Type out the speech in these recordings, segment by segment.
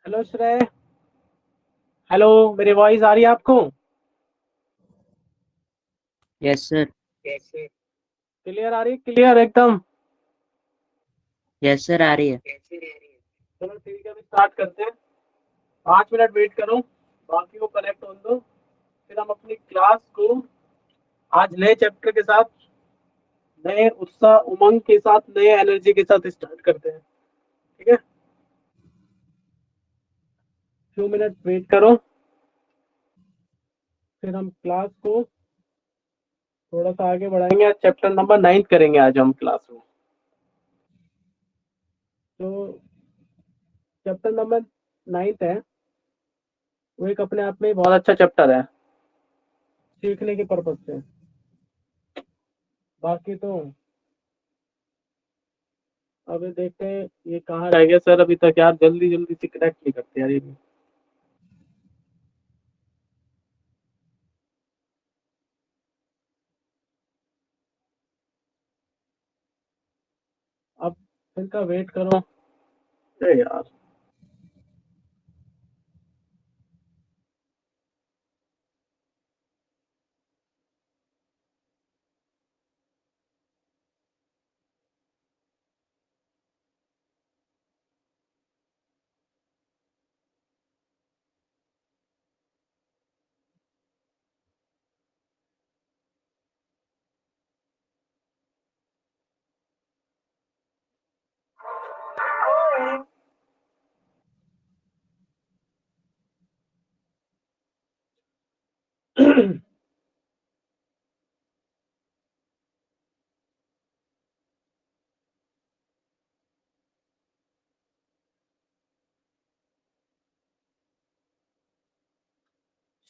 Hello श्रेय। Hello, मेरी voice आ रही है आपको? Yes sir. कैसे? क्लियर आ रही है, क्लियर एकदम। यस सर, आ रही है। चलो ठीक है, अभी स्टार्ट करते हैं। 5 मिनट वेट करो, बाकी को कनेक्ट होने दो। फिर हम अपनी क्लास को आज नए चैप्टर के साथ, नए उत्साह उमंग के साथ, नए एनर्जी के साथ स्टार्ट करते हैं। ठीक है, 2 मिनट वेट करो। फिर हम क्लास को थोड़ा सा आगे बढ़ाएंगे। आज चैप्टर नंबर 9 करेंगे आज हम क्लास में। तो चैप्टर नंबर 9 है, वो एक अपने आप में बहुत अच्छा चैप्टर है सीखने के पर्पज से। बाकी तो अभी देखते हैं ये कहाँ रह गया सर अभी तक यार। जल्दी जल्दी से कनेक्ट नहीं करते यार ये भी। अब इनका वेट करो। अरे यार,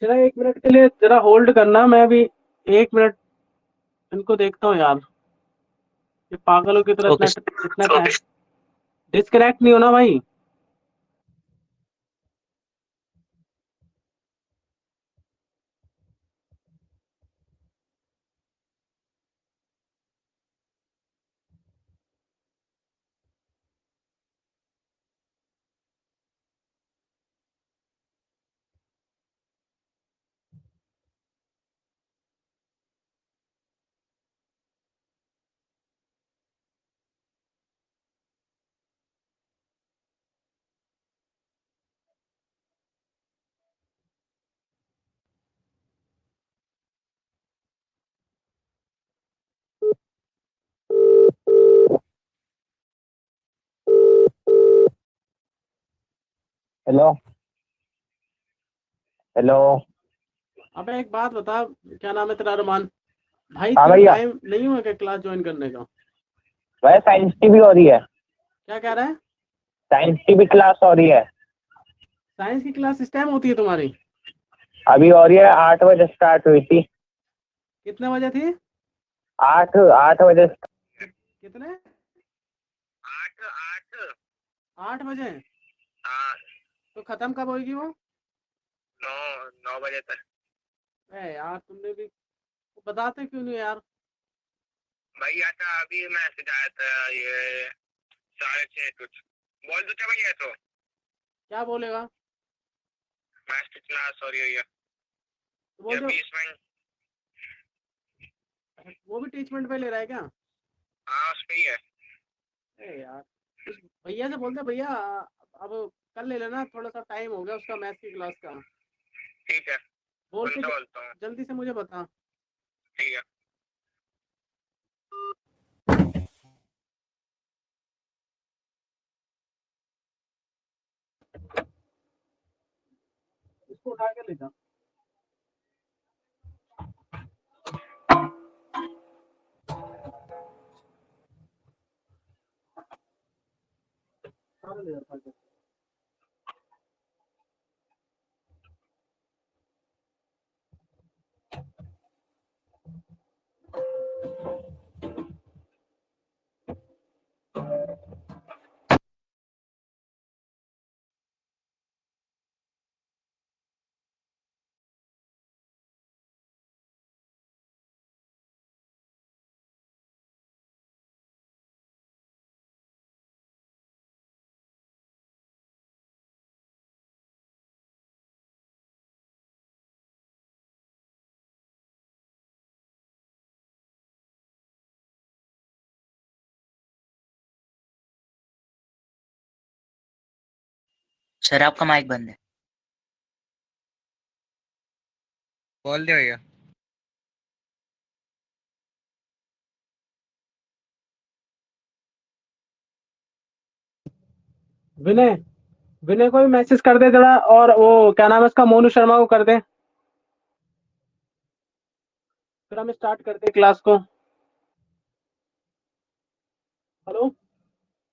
चला 1 मिनट के लिए जरा होल्ड करना। मैं अभी 1 मिनट इनको देखता हूँ यार। ये पागलों की तरह ओके इतना सर। इतना टाइम डिस्कनेक्ट नहीं होना भाई। हेलो। हेलो। अबे एक बात बता, क्या नाम है तेरा? अरमान भाई, हाँ तुझे भैया। टाइम नहीं हुआ क्या क्लास ज्वाइन करने का? भाई साइंस की भी हो रही है। क्या कह रहा है? साइंस की भी क्लास हो रही है। साइंस की क्लास इस टाइम होती है तुम्हारी? अभी हो रही है, 8 बजे स्टार्ट हुई थी। कितने बजे थी? 8 8 बजे। कितने? 8 8। 8 बजे? हाँ। तो खत्म कब होगी वो? 9 9 बजे तक। यार तुमने भी बताते क्यों नहीं यार? भैया था अभी मैसेज आया था ये 6:30 कुछ। बोल दो क्या भैया? तो क्या बोलेगा? मैथ्स की क्लास हो रही है तो बोल ये दो। 20 मिनट। वो भी टीचमेंट पे ले रहा है क्या? हाँ उस पे ही है। यार, उस भैया से बोलते भैया अब कल ले लेना, थोड़ा सा टाइम हो गया उसका मैथ्स की क्लास का। ठीक है, बोल के बोलता हूँ। जल्दी से मुझे बता। ठीक है। इसको उठा के ले जा। सारे ले जा। सर आपका माइक बंद है। बोल दे भैया। विनय, विनय को भी मैसेज कर दे जरा, और वो क्या नाम है उसका, मोनू शर्मा को कर दे, फिर हम स्टार्ट करते हैं क्लास को। हेलो,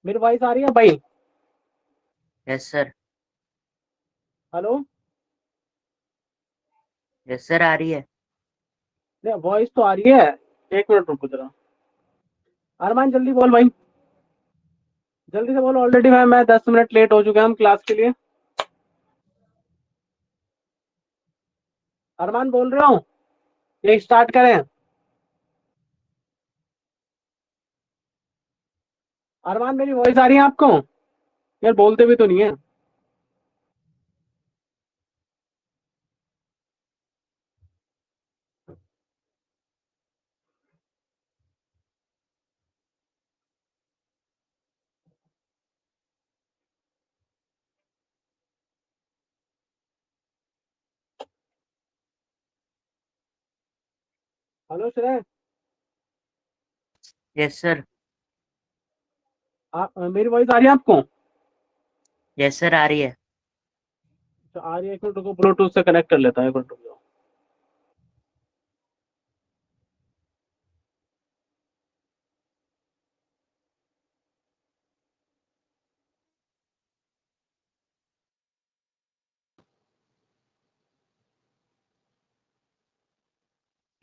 मेरी वॉइस आ रही है भाई? Yes sir. Hello, yes sir आ रही है। नहीं वॉइस तो आ रही है। एक मिनट रुको जरा। अरमान जल्दी बोल भाई, जल्दी से बोलो। ऑलरेडी मैं 10 मिनट लेट हो चुके हैं हम क्लास के लिए। अरमान बोल रहा हूँ, ये स्टार्ट करें? अरमान मेरी वॉइस आ रही है आपको? यार बोलते भी तो नहीं है। हेलो श्रेय, यस सर। मेरी वॉइस आ रही है आपको? यस सर आ रही है। तो आ रही है, एक मिनट रुको, ब्लूटूथ से कनेक्ट कर लेता है, एक मिनट रुक जाओ।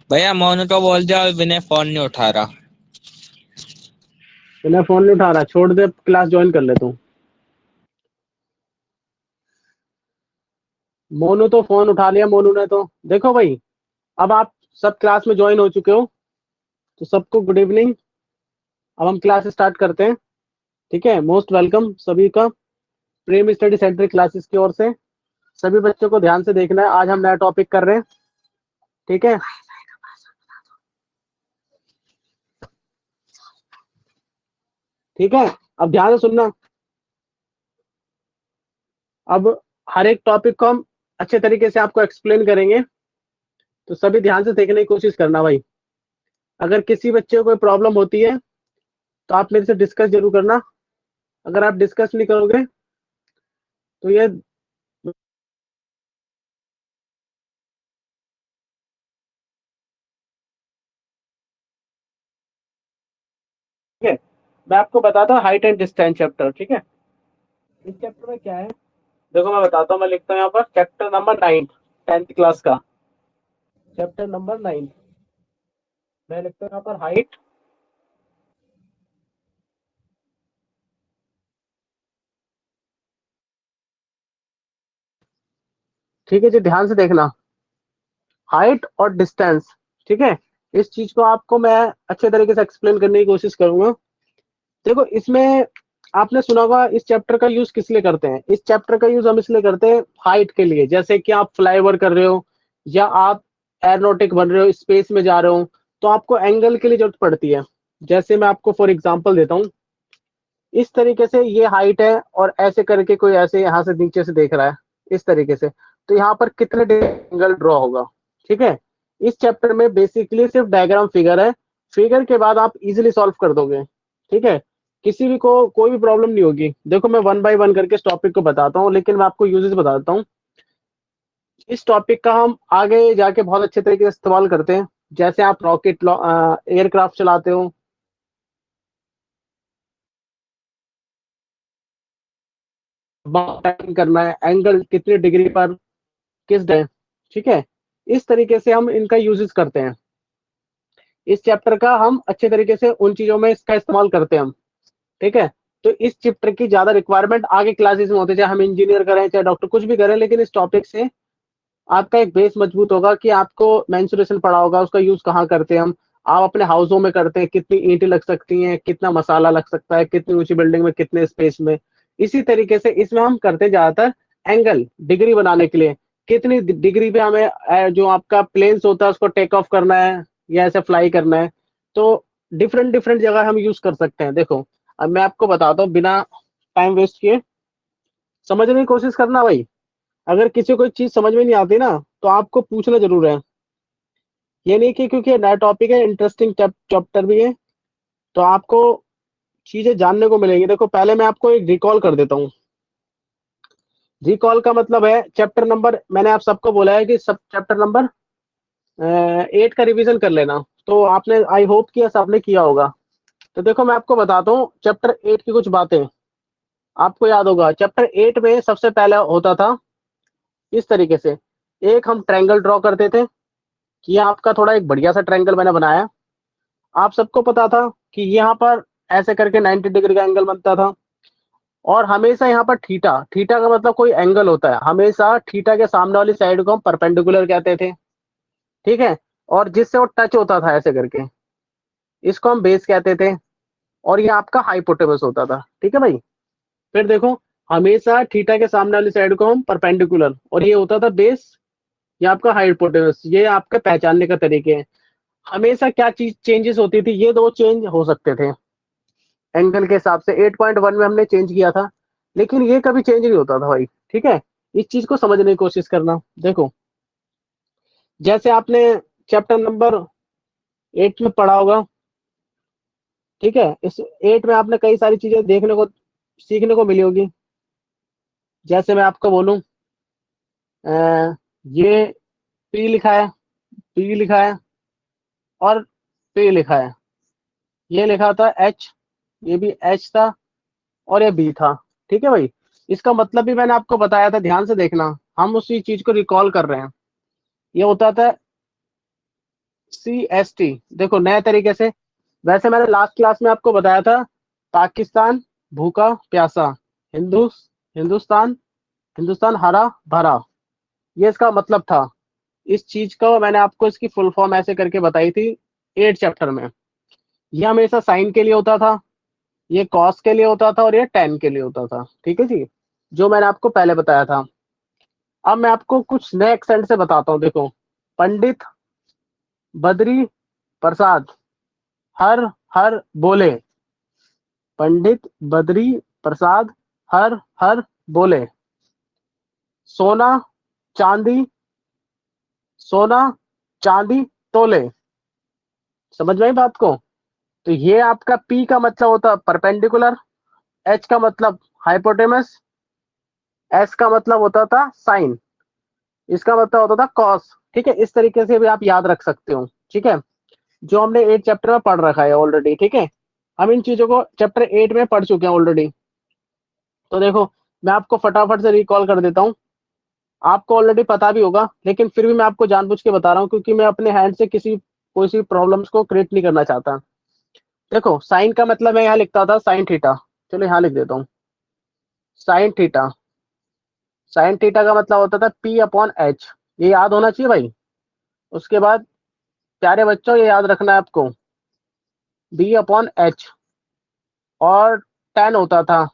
भैया मोनू को बोल दिया, विनय फोन नहीं उठा रहा। मैंने फोन नहीं उठा रहा, छोड़ दे, क्लास ज्वाइन कर लेता हूँ। मोनू तो फोन उठा लिया, मोनू ने तो। देखो भाई, अब आप सब क्लास में ज्वाइन हो चुके हो, तो सबको गुड इवनिंग। अब हम क्लास स्टार्ट करते हैं, ठीक है? मोस्ट वेलकम सभी का, प्रेम स्टडी सेंटर क्लासेस की ओर से। सभी बच्चों को ध्यान से देखना है, आज हम नया टॉपिक कर रहे हैं, ठीक है? ठीक है, अब ध्यान से सुनना। अब हर एक टॉपिक को हम अच्छे तरीके से आपको एक्सप्लेन करेंगे, तो सभी ध्यान से देखने की कोशिश करना भाई। अगर किसी बच्चे को कोई प्रॉब्लम होती है तो आप मेरे से डिस्कस जरूर करना। अगर आप डिस्कस नहीं करोगे तो ये ठीक है, मैं आपको बताता हूँ हाइट एंड डिस्टेंस चैप्टर, ठीक है? इस चैप्टर में क्या है, देखो मैं बताता हूँ, मैं लिखता हूँ यहाँ पर चैप्टर नंबर 9, 10th क्लास का चैप्टर नंबर 9। मैं लिखता हूँ यहाँ पर हाइट ठीक है जी, ध्यान से देखना, हाइट और डिस्टेंस, ठीक है? इस चीज को आपको मैं अच्छे तरीके से एक्सप्लेन करने की कोशिश करूंगा। देखो इसमें आपने सुना होगा, इस चैप्टर का यूज किस लिए करते हैं? इस चैप्टर का यूज हम इसलिए करते हैं हाइट के लिए, जैसे कि आप फ्लाईओवर कर रहे हो या आप एरोनॉटिक बन रहे हो, स्पेस में जा रहे हो, तो आपको एंगल के लिए जरूरत पड़ती है। जैसे मैं आपको फॉर एग्जांपल देता हूँ, इस तरीके से ये हाइट है और ऐसे करके कोई ऐसे यहाँ से नीचे से देख रहा है, इस तरीके से, तो यहाँ पर कितने एंगल ड्रॉ होगा, ठीक है? इस चैप्टर में बेसिकली सिर्फ डायग्राम फिगर है, फिगर के बाद आप इजीली सॉल्व कर दोगे, ठीक है? किसी भी को कोई भी प्रॉब्लम नहीं होगी। देखो मैं वन बाय वन करके इस टॉपिक को बताता हूँ, लेकिन मैं आपको यूजेस बताता हूँ। इस टॉपिक का हम आगे जाके बहुत अच्छे तरीके से इस्तेमाल करते हैं, जैसे आप रॉकेट एयरक्राफ्ट चलाते हो, टाइम करना है, एंगल कितने डिग्री पर किस डे, ठीक है? इस तरीके से हम इनका यूजेस करते हैं। इस चैप्टर का हम अच्छे तरीके से उन चीजों में इसका इस्तेमाल करते हैं हम, ठीक है? तो इस चैप्टर की ज्यादा रिक्वायरमेंट आगे क्लासेस में होते हैं, चाहे हम इंजीनियर करें चाहे डॉक्टर कुछ भी करें, लेकिन इस टॉपिक से आपका एक बेस मजबूत होगा कि आपको मेंसुरेशन पढ़ा होगा, उसका यूज कहाँ करते हैं हम, आप अपने हाउसों में करते हैं, कितनी ईंटें लग सकती हैं, कितना मसाला लग सकता है, कितनी ऊंची बिल्डिंग में कितने स्पेस में। इसी तरीके से इसमें हम करते हैं ज्यादातर एंगल डिग्री बनाने के लिए, कितनी डिग्री पे हमें जो आपका प्लेन्स होता है उसको टेक ऑफ करना है या ऐसे फ्लाई करना है। तो डिफरेंट डिफरेंट जगह हम यूज कर सकते हैं। देखो अब मैं आपको बताता हूँ बिना टाइम वेस्ट किए, समझने की कोशिश करना भाई। अगर किसी को कोई चीज समझ में नहीं आती ना तो आपको पूछना जरूर है। ये नहीं कि क्योंकि नया टॉपिक है, इंटरेस्टिंग चैप्टर भी है, तो आपको चीजें जानने को मिलेंगी। देखो पहले मैं आपको एक रिकॉल कर देता हूँ। रिकॉल का मतलब है चैप्टर नंबर, मैंने आप सबको बोला है कि सब चैप्टर नंबर 8 का रिवीजन कर लेना। तो आपने, आई होप कि ऐसा आपने किया होगा। तो देखो मैं आपको बताता हूँ चैप्टर 8 की कुछ बातें। आपको याद होगा चैप्टर 8 में सबसे पहले होता था इस तरीके से, एक हम ट्रायंगल ड्रॉ करते थे। कि ये आपका थोड़ा एक बढ़िया सा ट्रायंगल मैंने बनाया। आप सबको पता था कि यहाँ पर ऐसे करके 90 डिग्री का एंगल बनता था। और हमेशा यहाँ पर थीटा, थीटा का मतलब कोई एंगल होता है, हमेशा थीटा के सामने वाली साइड को हम परपेंडिकुलर कहते थे। ठीक है। और जिससे वो टच होता था ऐसे करके, इसको हम बेस कहते थे। और ये आपका हाइपोटेनस होता था। ठीक है भाई। फिर देखो, हमेशा थीटा के सामने वाली साइड को हम परपेंडिकुलर, और ये होता था बेस, ये आपका हाइपोटेनस। ये आपके पहचानने का तरीके हैं। हमेशा क्या चीज चेंजेस होती थी, ये दो चेंज हो सकते थे एंगल के हिसाब से। 8.1 में हमने चेंज किया था, लेकिन ये कभी चेंज नहीं होता था भाई। ठीक है। इस चीज को समझने की कोशिश करना। देखो जैसे आपने चैप्टर नंबर 8 में पढ़ा होगा। ठीक है। इस 8 में आपने कई सारी चीजें देखने को, सीखने को मिली होगी। जैसे मैं आपको बोलूं, ये पी लिखा है, पी लिखा है, और पी लिखा है। ये लिखा था एच, ये भी एच था, और ये बी था। ठीक है भाई। इसका मतलब भी मैंने आपको बताया था, ध्यान से देखना। हम उसी चीज को रिकॉल कर रहे हैं। ये होता था CST। देखो नए तरीके से, वैसे मैंने लास्ट क्लास में आपको बताया था पाकिस्तान भूखा प्यासा, हिंदू हिंदुस्तान, हिंदुस्तान हरा भरा, ये इसका मतलब था। इस चीज को मैंने आपको इसकी फुल फॉर्म ऐसे करके बताई थी 8 चैप्टर में। ये हमेशा साइन के लिए होता था, ये कॉस के लिए होता था, और ये टेन के लिए होता था। ठीक है जी, जो मैंने आपको पहले बताया था। अब मैं आपको कुछ नए एक्सेंट से बताता हूँ। देखो, पंडित बद्री प्रसाद हर हर बोले, पंडित बद्री प्रसाद हर हर बोले। सोना चांदी, सोना चांदी तोले। समझ में आई बात को? तो ये आपका पी का मतलब होता है परपेंडिकुलर, एच का मतलब हाइपोटेनस, एस का मतलब होता था साइन, इसका मतलब होता था कॉस। ठीक है। इस तरीके से भी आप याद रख सकते हो। ठीक है। जो हमने 8 चैप्टर में पढ़ रखा है ऑलरेडी। ठीक है। हम इन चीजों को चैप्टर 8 में पढ़ चुके हैं ऑलरेडी। तो देखो मैं आपको फटाफट से रिकॉल कर देता हूँ। आपको ऑलरेडी पता भी होगा, लेकिन फिर भी मैं आपको जानबूझ के बता रहा हूँ, क्योंकि मैं अपने हैंड से किसी कोई सी प्रॉब्लम्स को क्रिएट नहीं करना चाहता। देखो साइन का मतलब मैं यहाँ लिखता था साइन थीटा, चलो यहाँ लिख देता हूँ साइन थीटा। साइन थीटा का मतलब होता था P/H, ये याद होना चाहिए भाई। उसके बाद प्यारे बच्चों ये याद रखना है आपको, B/H। और टेन होता था,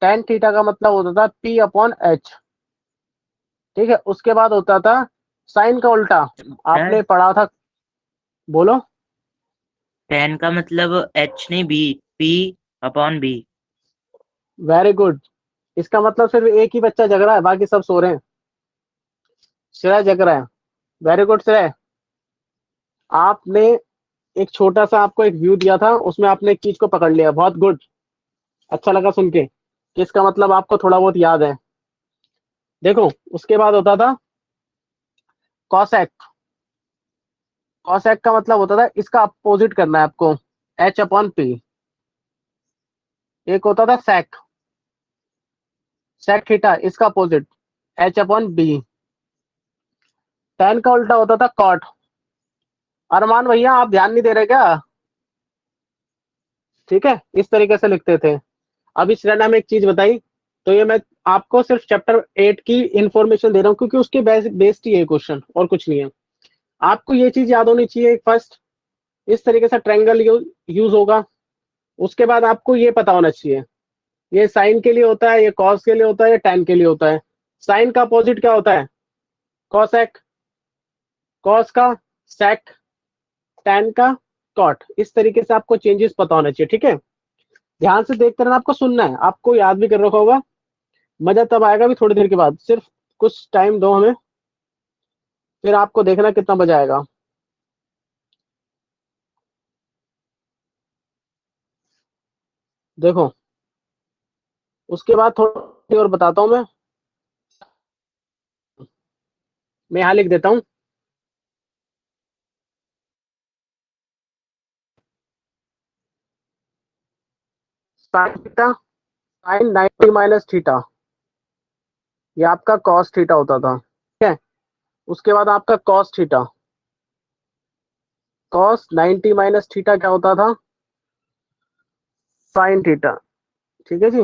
टेन थीटा का मतलब होता था P/H। ठीक है। उसके बाद होता था साइन का उल्टा, आपने पढ़ा था, बोलो। टेन का मतलब एच नहीं बी, P/B। Very good. इसका मतलब सिर्फ एक ही बच्चा जग रहा है, बाकी सब सो रहे हैं। श्रेय जग रहा है। वेरी गुड श्रेय। आपने एक छोटा सा, आपको एक व्यू दिया था, उसमें आपने एक चीज को पकड़ लिया। बहुत गुड, अच्छा लगा सुन के कि इसका मतलब आपको थोड़ा बहुत याद है। देखो उसके बाद होता था कॉसेक। कॉसेक का मतलब होता था, इसका अपोजिट करना है आपको, H/P। एक होता था सेक, सेक थीटा, इसका अपोजिट H/B। टेन का उल्टा होता था कॉट। अरमान भैया आप ध्यान नहीं दे रहे क्या? ठीक है। इस तरीके से लिखते थे। अब इस रैना में एक चीज बताई, तो ये मैं आपको सिर्फ चैप्टर 8 की इंफॉर्मेशन दे रहा हूँ, क्योंकि उसके बेस्ड ही है क्वेश्चन, और कुछ नहीं है। आपको ये चीज याद होनी चाहिए। फर्स्ट इस तरीके से ट्रायंगल यूज होगा। उसके बाद आपको ये पता होना चाहिए, ये साइन के लिए होता है, ये कॉस के लिए होता है, ये टैन के लिए होता है। साइन का अपोजिट क्या होता है? कॉसेक, कॉस का सेक, टैन का कॉट। इस तरीके से आपको चेंजेस पता होना चाहिए। ठीक है। ध्यान से देखते रहना, आपको सुनना है, आपको याद भी कर रखा होगा। मजा तब आएगा भी थोड़ी देर के बाद, सिर्फ कुछ टाइम दो हमें, फिर आपको देखना कितना मजा आएगा। देखो उसके बाद थोड़ी और बताता हूँ मैं यहाँ लिख देता हूँ। Sine theta, sine 90 minus theta, ये आपका कॉस थीटा होता था, ठीक है। उसके बाद आपका cos theta, cos 90 minus theta क्या होता था, साइन थीटा, ठीक है जी।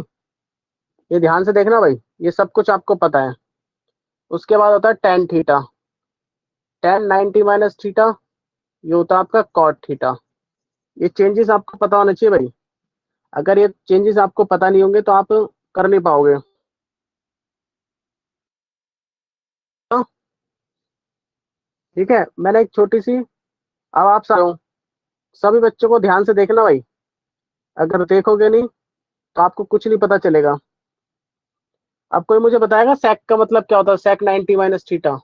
ये ध्यान से देखना भाई, ये सब कुछ आपको पता है। उसके बाद होता है tan theta, ten 90 minus theta, ये होता है आपका कॉट थीटा। ये चेंजेस आपको पता होना चाहिए भाई, अगर ये चेंजेस आपको पता नहीं होंगे तो आप कर नहीं पाओगे। हाँ, ठीक है। मैंने एक छोटी सी, अब आप सभी बच्चों को ध्यान से देखना भाई, अगर देखोगे नहीं तो आपको कुछ नहीं पता चलेगा। अब कोई मुझे बताएगा सेक का मतलब क्या होता है, सेक 90 माइनस थीटा,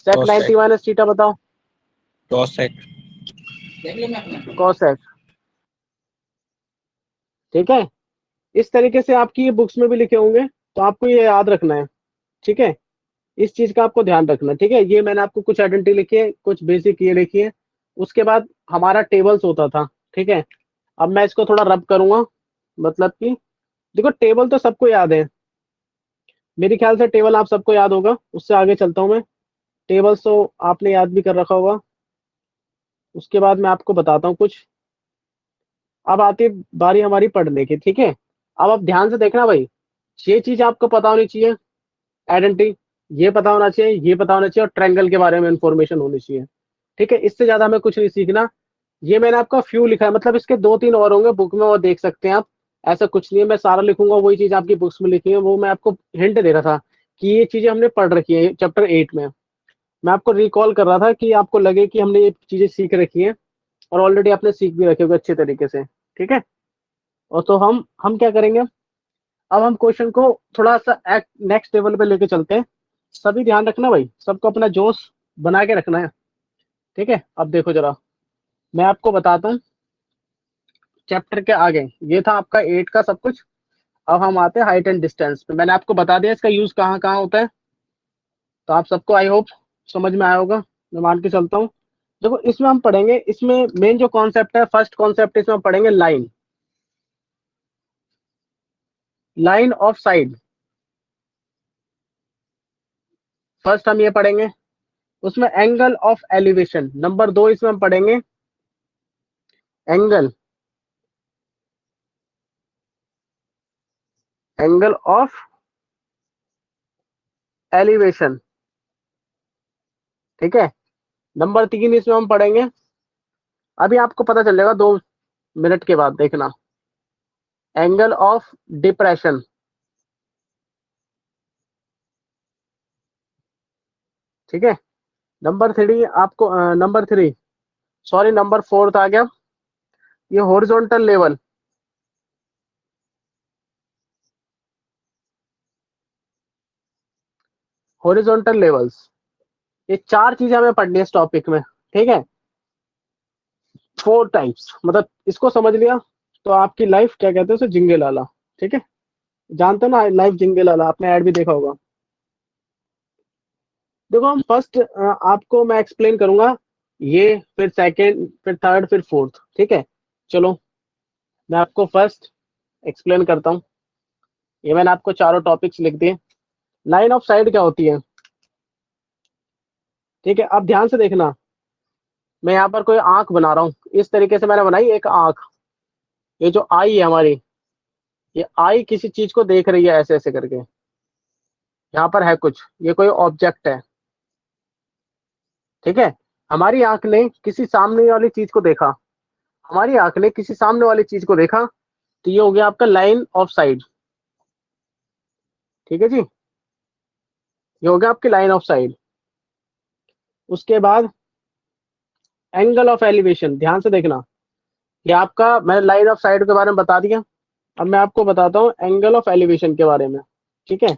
सेक Cosec, 90 माइनस थीटा बताओ। cosec, कॉसेक, ठीक है। इस तरीके से आपकी ये बुक्स में भी लिखे होंगे, तो आपको ये याद रखना है, ठीक है। इस चीज का आपको ध्यान रखना, ठीक है। ये मैंने आपको कुछ आइडेंटिटी लिखी है, कुछ बेसिक ये लिखी है। उसके बाद हमारा टेबल्स होता था, ठीक है। अब मैं इसको थोड़ा रब करूंगा, मतलब कि देखो टेबल तो सबको याद है, मेरे ख्याल से टेबल आप सबको याद होगा। उससे आगे चलता हूँ मैं, टेबल्स तो आपने याद भी कर रखा होगा। उसके बाद मैं आपको बताता हूँ कुछ। अब आती है बारी हमारी पढ़ने की, ठीक है। अब आप ध्यान से देखना भाई, ये चीज आपको पता होनी चाहिए, आइडेंटिटी ये पता होना चाहिए, ये पता होना चाहिए, और ट्रायंगल के बारे में इंफॉर्मेशन होनी चाहिए, ठीक है। इससे ज्यादा हमें कुछ नहीं सीखना। ये मैंने आपका फ्यू लिखा है, मतलब इसके दो तीन और होंगे बुक में, वो देख सकते हैं आप। ऐसा कुछ नहीं है मैं सारा लिखूंगा, वही चीज आपकी बुक्स में लिखी है, वो मैं आपको हिंट दे रहा था कि ये चीजें हमने पढ़ रखी है चैप्टर 8 में। मैं आपको रिकॉल कर रहा था कि आपको लगे कि हमने ये चीजें सीख रखी हैं, और ऑलरेडी आपने सीख भी रखे होगे अच्छे तरीके से, ठीक है। और तो हम क्या करेंगे, अब हम क्वेश्चन को थोड़ा सा नेक्स्ट लेवल पे लेके चलते हैं। सभी ध्यान रखना भाई, सबको अपना जोश बना के रखना है, ठीक है। अब देखो जरा, मैं आपको बताता हूँ चैप्टर के आगे। ये था आपका 8 का सब कुछ। अब हम आते हैं हाइट एंड डिस्टेंस पे। मैंने आपको बता दिया इसका यूज कहाँ कहाँ होता है, तो आप सबको आई होप समझ में आया होगा, मैं मान के चलता हूँ। देखो इसमें हम पढ़ेंगे, इसमें मेन जो कॉन्सेप्ट है, फर्स्ट कॉन्सेप्ट इसमें हम पढ़ेंगे line, line of side, first हम ये पढ़ेंगे। उसमें एंगल ऑफ एलिवेशन, नंबर 2 इसमें हम पढ़ेंगे एंगल, एंगल ऑफ एलिवेशन, ठीक है। नंबर 3 इसमें हम पढ़ेंगे, अभी आपको पता चल जाएगा 2 मिनट के बाद देखना, एंगल ऑफ डिप्रेशन, ठीक है। नंबर 3 सॉरी नंबर 4 आ गया, ये हॉरिजॉन्टल लेवल, हॉरिजॉन्टल लेवल्स। ये 4 चीजें हमें पढ़नी है इस टॉपिक में, ठीक है। 4 टाइप्स, मतलब इसको समझ लिया तो आपकी लाइफ क्या कहते हैं उसे, जिंगे लाला, ठीक है। जानते हो ना लाइफ जिंगे लाला, आपने ऐड भी देखा होगा। देखो हम फर्स्ट आपको मैं एक्सप्लेन करूंगा, ये फिर सेकंड फिर थर्ड फिर फोर्थ, ठीक है। चलो मैं आपको फर्स्ट एक्सप्लेन करता हूँ। ये मैंने आपको चारों टॉपिक्स लिख दिए। लाइन ऑफ साइड क्या होती है, ठीक है। अब ध्यान से देखना, मैं यहाँ पर कोई आंख बना रहा हूँ, इस तरीके से मैंने बनाई एक आंख। ये जो आई है हमारी, ये आई किसी चीज को देख रही है ऐसे ऐसे करके, यहाँ पर है कुछ, ये कोई ऑब्जेक्ट है, ठीक है। हमारी आंख ने किसी सामने वाली चीज को देखा, हमारी आंख ने किसी सामने वाली चीज को देखा, तो ये हो गया आपका लाइन ऑफ साइड, ठीक है जी। ये हो गया आपकी लाइन ऑफ साइड। उसके बाद एंगल ऑफ एलिवेशन, ध्यान से देखना, ये आपका मैंने लाइन ऑफ साइड के बारे में बता दिया, अब मैं आपको बताता हूँ एंगल ऑफ एलिवेशन के बारे में। ठीक है,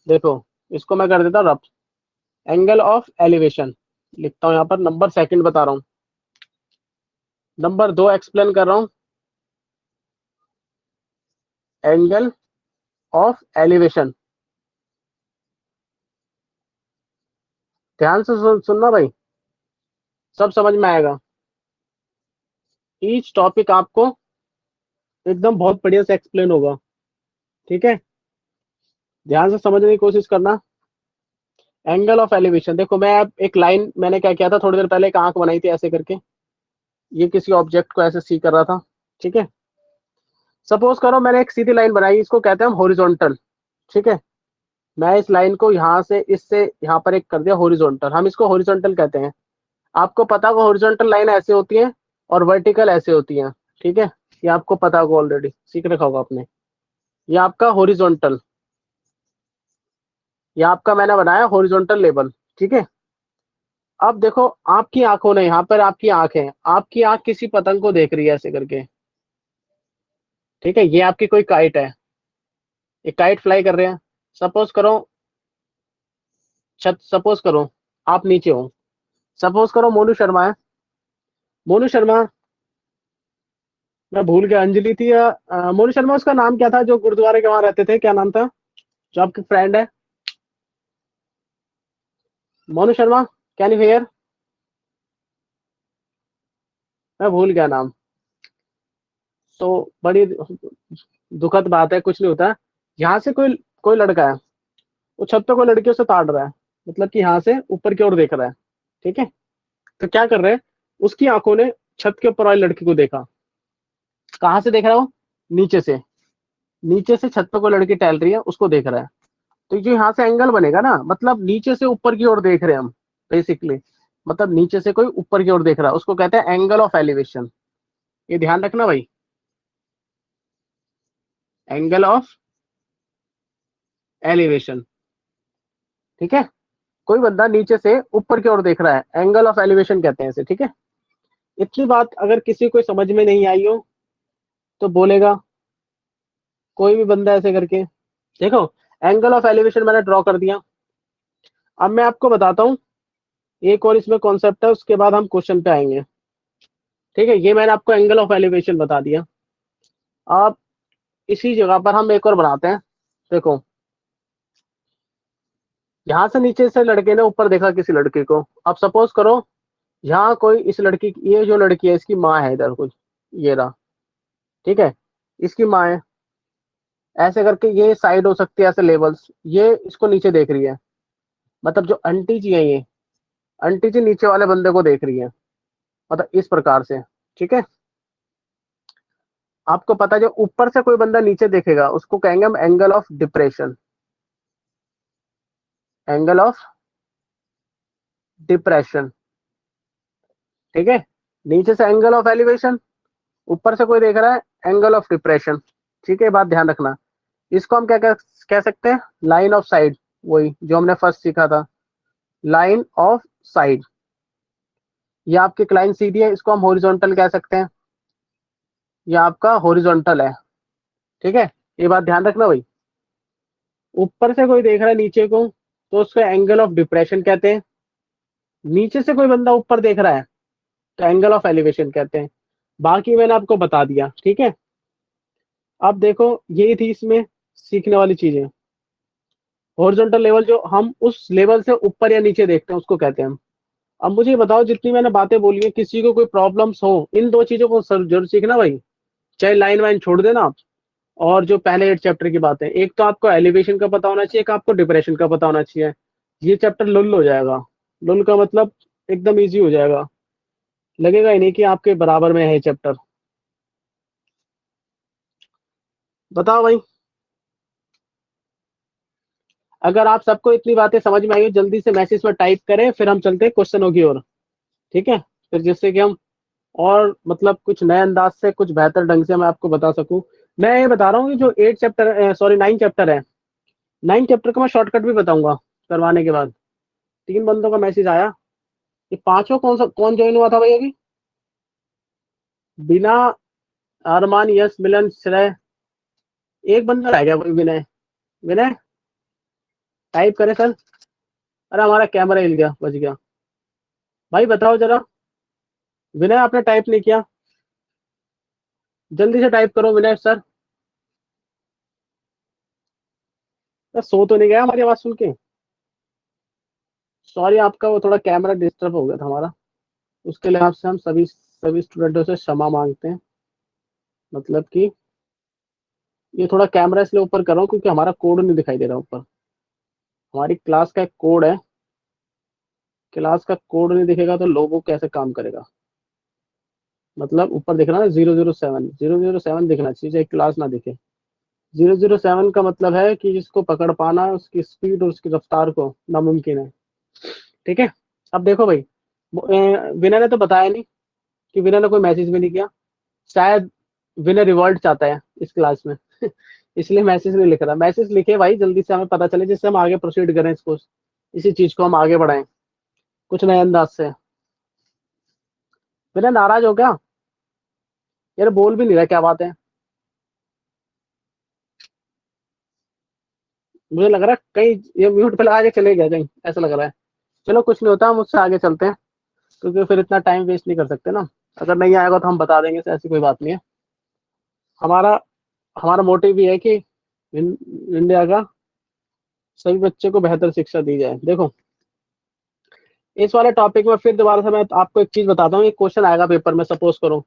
देखो इसको मैं कर देता हूँ रफ। एंगल ऑफ एलिवेशन लिखता हूँ यहाँ पर, नंबर सेकंड बता रहा हूँ, नंबर 2 एक्सप्लेन कर रहा हूँ। एंगल ऑफ एलिवेशन, ध्यान से सुनना भाई, सब समझ में आएगा। ईच टॉपिक आपको एकदम बहुत बढ़िया से एक्सप्लेन होगा। ठीक है, ध्यान से समझने की कोशिश करना। एंगल ऑफ एलिवेशन, देखो मैं अब एक लाइन, मैंने क्या किया था थोड़ी देर पहले, एक आंख बनाई थी ऐसे करके, ये किसी ऑब्जेक्ट को ऐसे सी कर रहा था। ठीक है, सपोज करो मैंने एक सीधी लाइन बनाई, इसको कहते हैं हम हॉरिजॉन्टल। ठीक है, मैं इस लाइन को यहाँ से इससे यहाँ पर एक कर दिया हॉरिजॉन्टल, हम इसको हॉरिजॉन्टल कहते हैं। आपको पता होगा हॉरिजॉन्टल लाइन ऐसे होती है और वर्टिकल ऐसे होती है। ठीक है, ये आपको पता होगा, ऑलरेडी सीख रखा होगा आपने। ये आपका हॉरिजॉन्टल, ये आपका मैंने बनाया हॉरिजॉन्टल लेवल। ठीक है, अब देखो आपकी आंखों ने, यहाँ पर आपकी आंख है, आपकी आंख किसी पतंग को देख रही है ऐसे करके। ठीक है, ये आपकी कोई काइट है, ये काइट फ्लाई कर रहे हैं। सपोज करो सपोज करो आप नीचे हो, सपोज करो मोनू शर्मा है। मोनू शर्मा, मैं भूल गया, अंजलि थी या मोनू शर्मा, उसका नाम क्या था जो गुरुद्वारे के वहां रहते थे, क्या नाम था जो आपके फ्रेंड है? Monu Sharma, can you here? मैं भूल गया नाम। तो बड़ी दुखद बात है, कुछ नहीं होता। यहाँ से कोई कोई लड़का है, वो छत पे कोई लड़कियों से ताड़ रहा है, मतलब कि यहाँ से ऊपर की ओर देख रहा है। ठीक है, तो क्या कर रहे हैं, उसकी आंखों ने छत के ऊपर वाली लड़की को देखा। कहाँ से देख रहा है वो? नीचे से, नीचे से छत पे कोई लड़की टहल रही है उसको देख रहा है। तो जो यहाँ से एंगल बनेगा ना, मतलब नीचे से ऊपर की ओर देख रहे हैं हम बेसिकली, मतलब नीचे से कोई ऊपर की ओर देख रहा है, उसको कहते हैं एंगल ऑफ एलिवेशन। ये ध्यान रखना भाई, एंगल ऑफ एलिवेशन। ठीक है, कोई बंदा नीचे से ऊपर की ओर देख रहा है, एंगल ऑफ एलिवेशन कहते हैं इसे। ठीक है, इतनी बात अगर किसी को समझ में नहीं आई हो तो बोलेगा, कोई भी बंदा ऐसे करके। देखो एंगल ऑफ एलिवेशन मैंने ड्रॉ कर दिया। अब मैं आपको बताता हूँ एक और इसमें कॉन्सेप्ट है, उसके बाद हम क्वेश्चन पे आएंगे। ठीक है, ये मैंने आपको एंगल ऑफ एलिवेशन बता दिया। अब इसी जगह पर हम एक और बनाते हैं। देखो यहाँ से नीचे से लड़के ने ऊपर देखा किसी लड़की को। अब सपोज करो यहाँ कोई इस लड़की, ये जो लड़की है इसकी माँ है इधर कुछ, ये रहा। ठीक है, इसकी माँ है, ऐसे करके ये साइड हो सकती है, ऐसे लेवल्स, ये इसको नीचे देख रही है, मतलब जो आंटी जी है, ये आंटी जी नीचे वाले बंदे को देख रही है, मतलब इस प्रकार से। ठीक है, आपको पता है जो ऊपर से कोई बंदा नीचे देखेगा उसको कहेंगे हम angle of depression, angle of depression. ठीक है, नीचे से एंगल ऑफ एलिवेशन, ऊपर से कोई देख रहा है, एंगल ऑफ डिप्रेशन। ठीक है, बात ध्यान रखना। इसको हम क्या कह सकते हैं? लाइन ऑफ साइड, वही जो हमने फर्स्ट सीखा था, लाइन ऑफ साइड। ये आपकी लाइन सीधी है, इसको हम हॉरिजॉन्टल कह सकते हैं, ये आपका हॉरिजॉन्टल है। ठीक है, ये बात ध्यान रखना भाई। ऊपर से कोई देख रहा है नीचे को तो उसको एंगल ऑफ डिप्रेशन कहते हैं, नीचे से कोई बंदा ऊपर देख रहा है तो एंगल ऑफ एलिवेशन कहते हैं। बाकी मैंने आपको बता दिया। ठीक है, अब देखो यही थी इसमें सीखने वाली चीजें। हॉरिजॉन्टल लेवल, जो हम उस लेवल से ऊपर या नीचे देखते हैं उसको कहते हैं हम। अब मुझे ये बताओ, जितनी मैंने बातें बोली है, किसी को कोई प्रॉब्लम्स हो, इन दो चीजों को जरूर सीखना भाई, चाहे लाइन वाइन छोड़ देना आप। और जो पहले 8 चैप्टर की बात है, एक तो आपको एलिवेशन का पता होना चाहिए, एक आपको डिप्रेशन का पता होना चाहिए। ये चैप्टर लुल हो जाएगा। लुल का मतलब एकदम इजी हो जाएगा, लगेगा ही नहीं कि आपके बराबर में है चैप्टर। बताओ भाई, अगर आप सबको इतनी बातें समझ में आई हो, जल्दी से मैसेज में टाइप करें, फिर हम चलते हैं क्वेश्चनों की ओर। ठीक है, फिर जिससे कि हम और मतलब कुछ नए अंदाज से, कुछ बेहतर ढंग से मैं आपको बता सकूं। मैं ये बता रहा हूँ कि जो 8 चैप्टर, सॉरी 9 चैप्टर है, 9 चैप्टर का मैं शॉर्टकट भी बताऊंगा करवाने के बाद। 3 बंदों का मैसेज आया, ये पांचों कौन ज्वाइन हुआ था भाई अभी? बिना, अरमान, यश, मिलन, श्रेय, एक बंदा रह गया कोई, विनय। विनय टाइप करे सर। अरे हमारा कैमरा हिल गया, बच गया। भाई बताओ जरा, विनय आपने टाइप नहीं किया, जल्दी से टाइप करो विनय सर। सो तो नहीं गया हमारी आवाज सुन के? सॉरी, आपका वो थोड़ा कैमरा डिस्टर्ब हो गया था हमारा, उसके लिए आपसे हम सभी सभी स्टूडेंटों से क्षमा मांगते हैं। मतलब कि ये थोड़ा कैमरा इसलिए ऊपर कर रहा हूँ क्योंकि हमारा कोड नहीं दिखाई दे रहा ऊपर। हमारी क्लास का एक कोड है, क्लास का कोड नहीं दिखेगा तो लोगो कैसे काम करेगा? मतलब ऊपर दिख रहा है 007, 007 दिखना चाहिए, चाहे क्लास ना दिखे। 007 का मतलब है कि जिसको पकड़ पाना उसकी स्पीड और उसकी रफ्तार को नामुमकिन है। ठीक है, अब देखो भाई, विनय ने तो बताया नहीं कि विनय ने कोई मैसेज भी नहीं किया। शायद विनय रिवॉल्ट चाहता है इस क्लास में इसलिए मैसेज नहीं लिख रहा। मैसेज लिखे भाई, जल्दी से हमें पता चले, जिससे हम आगे प्रोसीड करें इसको, इसी चीज को हम आगे बढ़ाएं कुछ नए अंदाज से। विनय नाराज हो क्या? यार बोल भी नहीं रहा, क्या बात है? मुझे लग रहा है कहीं ये म्यूट पे लगा के चले गया कहीं, ऐसा लग रहा है। चलो कुछ नहीं होता, हम उससे आगे चलते हैं, क्योंकि फिर इतना टाइम वेस्ट नहीं कर सकते ना। अगर नहीं आएगा तो हम बता देंगे, ऐसी कोई बात नहीं है। हमारा हमारा मोटिव भी है कि इंडिया का सभी बच्चे को बेहतर शिक्षा दी जाए। देखो, इस वाले टॉपिक में फिर दोबारा से मैं आपको एक चीज बताता हूँ। एक क्वेश्चन आएगा पेपर में, सपोज करो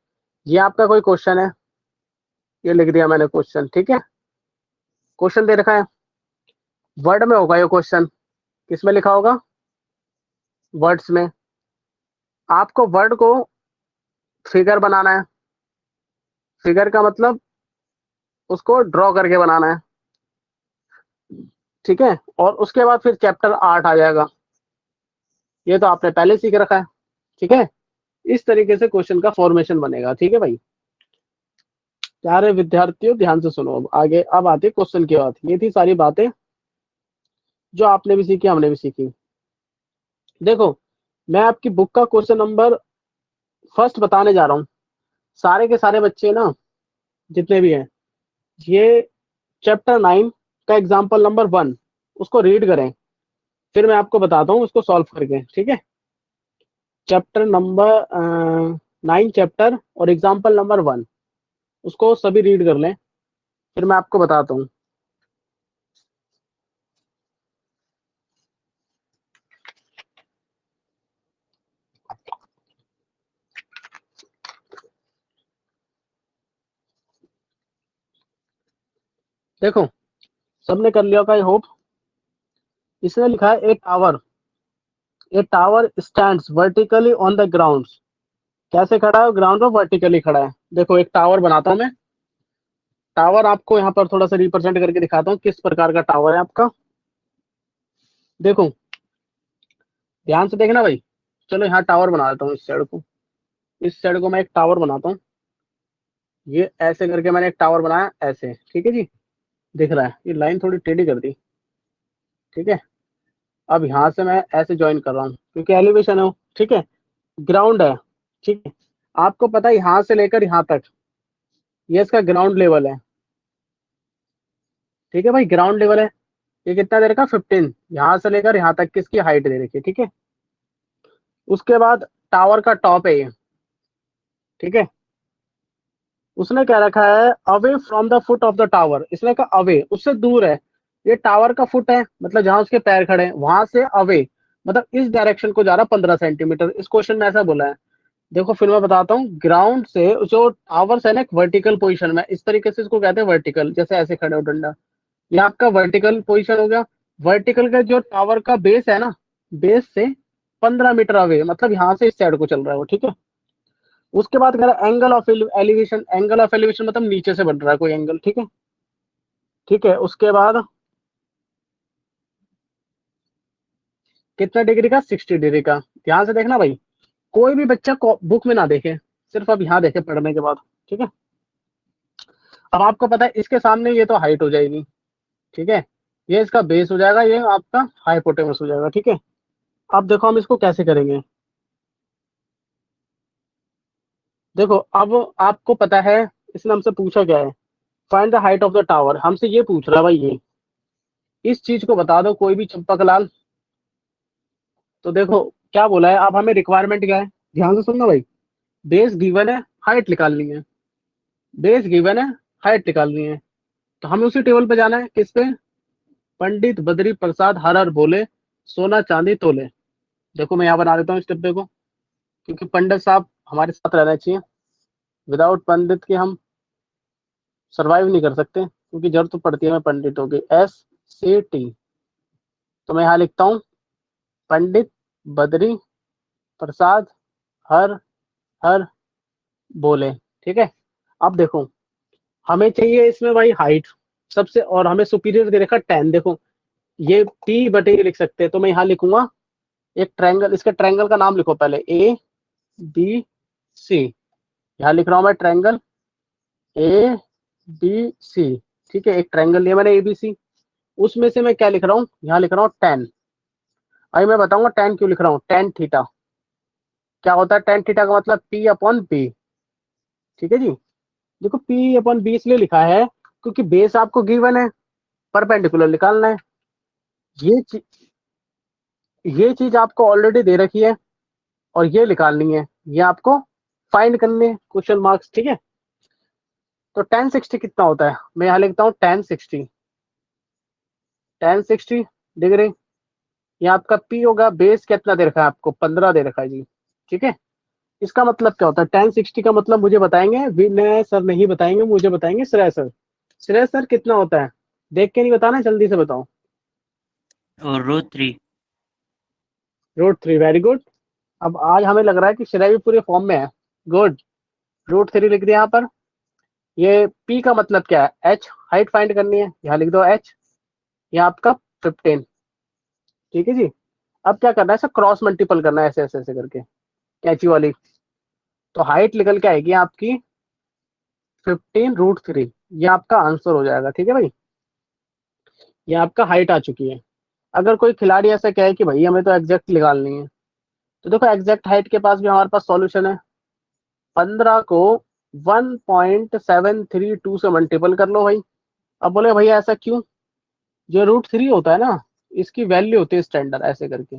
ये आपका कोई क्वेश्चन है, ये लिख दिया मैंने क्वेश्चन, ठीक है? क्वेश्चन दे रखा है, वर्ड में होगा ये क्वेश्चन। किसमें लिखा होगा? वर्ड्स में। आपको वर्ड को फिगर बनाना है। फिगर का मतलब उसको ड्रॉ करके बनाना है, ठीक है? और उसके बाद फिर चैप्टर 8 आ जाएगा। ये तो आपने पहले सीख रखा है, ठीक है? इस तरीके से क्वेश्चन का फॉर्मेशन बनेगा, ठीक है भाई? प्यारे विद्यार्थियों ध्यान से सुनो, अब आगे अब आती है क्वेश्चन की बात। ये थी सारी बातें जो आपने भी सीखी, हमने भी सीखी। देखो, मैं आपकी बुक का क्वेश्चन नंबर फर्स्ट बताने जा रहा हूँ। सारे के सारे बच्चे ना, जितने भी हैं, ये चैप्टर 9 का एग्जाम्पल नंबर 1 उसको रीड करें, फिर मैं आपको बताता हूँ उसको सॉल्व करके, ठीक है? चैप्टर नंबर 9 चैप्टर और एग्जाम्पल नंबर 1 उसको सभी रीड कर लें, फिर मैं आपको बताता हूँ। देखो, सबने कर लिया होगा आई होप। इसने लिखा है ए tower stands vertically on the ground. कैसे खड़ा है? ग्राउंड पर वर्टिकली खड़ा है। देखो, एक टावर बनाता हूं मैं। टावर आपको यहाँ पर थोड़ा सा रिप्रेजेंट करके दिखाता हूँ किस प्रकार का टावर है आपका। देखो, ध्यान से देखना भाई। चलो यहाँ टावर बना देता हूँ, इस साइड को मैं एक टावर बनाता हूँ। ये ऐसे करके मैंने एक टावर बनाया, ऐसे, ठीक है जी? दिख रहा है? ये लाइन थोड़ी टेढ़ी कर दी, ठीक है? अब यहाँ से मैं ऐसे ज्वाइन कर रहा हूँ क्योंकि एलिवेशन है वो, ठीक है? ग्राउंड है, ठीक है? आपको पता है यहाँ से लेकर यहाँ तक ये इसका ग्राउंड लेवल है, ठीक है भाई? ग्राउंड लेवल है। ये कितना दे रखा? 15। यहाँ से लेकर यहाँ तक किसकी हाइट दे रखी है, ठीक है? उसके बाद टावर का टॉप है ये, ठीक है? उसने क्या रखा है? Away from the foot of the tower. इसने कहा अवे, उससे दूर है। ये टावर का फुट है, मतलब जहां उसके पैर खड़े हैं वहां से अवे, मतलब इस डायरेक्शन को जा रहा 15 सेंटीमीटर। इस क्वेश्चन में ऐसा बोला है। देखो फिर मैं बताता हूँ, ग्राउंड से जो टावर्स है ना एक वर्टिकल पोजीशन में, इस तरीके से इसको कहते हैं वर्टिकल, जैसे ऐसे खड़े हो डंडा, ये आपका वर्टिकल पोजीशन हो गया। वर्टिकल का जो टावर का बेस है ना, बेस से 15 मीटर अवे, मतलब यहाँ से इस साइड को चल रहा है वो, ठीक है? उसके बाद कह रहा है angle of elevation. Angle of elevation मतलब नीचे से बढ़ रहा है कोई एंगल, ठीक है? ठीक है, उसके बाद कितना डिग्री का? 60 डिग्री का। ध्यान से देखना भाई, कोई भी बच्चा बुक में ना देखे, सिर्फ अब यहाँ देखे पढ़ने के बाद, ठीक है? अब आपको पता है इसके सामने ये तो हाइट हो जाएगी, ठीक है? ये इसका बेस हो जाएगा, ये आपका हाइपोटेनस हो जाएगा, ठीक है? अब देखो हम इसको कैसे करेंगे। देखो, अब आपको पता है इसने हमसे पूछा क्या है? Find the height of the tower, हमसे ये पूछ रहा है भाई, ये इस चीज को बता दो कोई भी चंपक लाल। तो देखो क्या बोला है, अब हमें रिक्वायरमेंट क्या है, ध्यान से सुनना भाई। बेस गिवन है, हाइट निकालनी है, बेस गिवन है, हाइट निकालनी है। तो हमें उसी टेबल पे जाना है, किस पे, पंडित बद्री प्रसाद हर हर बोले, सोना चांदी तोले। देखो मैं यहाँ बना देता हूँ इस डिब्बे को, क्योंकि पंडित साहब हमारे साथ रहना चाहिए। विदाउट पंडित के हम सरवाइव नहीं कर सकते, क्योंकि जरूरत तो पड़ती है हमें पंडितों की। SCT। तो मैं यहाँ लिखता हूँ पंडित बद्री प्रसाद हर हर बोले। ठीक है, अब देखो हमें चाहिए इसमें भाई हाइट सबसे, और हमें सुपीरियर दे रखा 10। देखो ये P बटे लिख सकते हैं, तो मैं यहाँ लिखूंगा एक ट्रायंगल, इसके ट्रायंगल का नाम लिखो पहले, ABC। यहाँ लिख रहा हूँ मैं ट्रायंगल ABC। ठीक है, एक ट्रायंगल लिया मैंने ABC, उसमें से मैं क्या लिख रहा हूँ, यहाँ लिख रहा हूँ 10। अभी मैं बताऊंगा 10 क्यों लिख रहा हूँ। टेन थीटा क्या होता है, टेन थीटा का मतलब P/B। ठीक है जी, देखो P/B इसलिए लिखा है क्योंकि बेस आपको गिवन है, परपेंडिकुलर निकालना है। ये चीज ये चीज आपको ऑलरेडी दे रखी है, और ये निकालनी है, ये आपको फाइंड करनी है, क्वेश्चन मार्क्स। ठीक है, तो 1060 कितना होता है, मैं यहाँ लिखता हूँ 1060 डिग्री। ये आपका P होगा, बेस कितना दे रखा है आपको, 15 दे रखा है जी। ठीक है, इसका मतलब क्या होता है, 1060 का मतलब मुझे बताएंगे विनय सर, नहीं बताएंगे, मुझे बताएंगे श्रेय सर। श्रेय सर कितना होता है, देख के नहीं बताना, जल्दी से बताओ। और √3। √3, वेरी गुड। अब आज हमें लग रहा है कि श्रेय भी पूरे फॉर्म में है। गुड, √3 लिख दिया यहाँ पर। ये P का मतलब क्या है, H, हाइट फाइंड करनी है, यहाँ लिख दो H। ये आपका 15। ठीक है जी, अब क्या करना है, ऐसा क्रॉस मल्टीपल करना है, ऐसे ऐसे ऐसे करके कैची वाली। तो हाइट निकल के आएगी आपकी 15√3, ये आपका आंसर हो जाएगा। ठीक है भाई, ये आपका हाइट आ चुकी है। अगर कोई खिलाड़ी ऐसा कहे कि भाई हमें तो एग्जैक्ट निकालनी है, तो देखो एग्जैक्ट हाइट के पास भी हमारे पास सॉल्यूशन है। 15 को 1.732 से मल्टीपल कर लो भाई। अब बोले भैया ऐसा क्यों, जो √3 होता है ना, इसकी वैल्यू होती है स्टैंडर्ड, ऐसे करके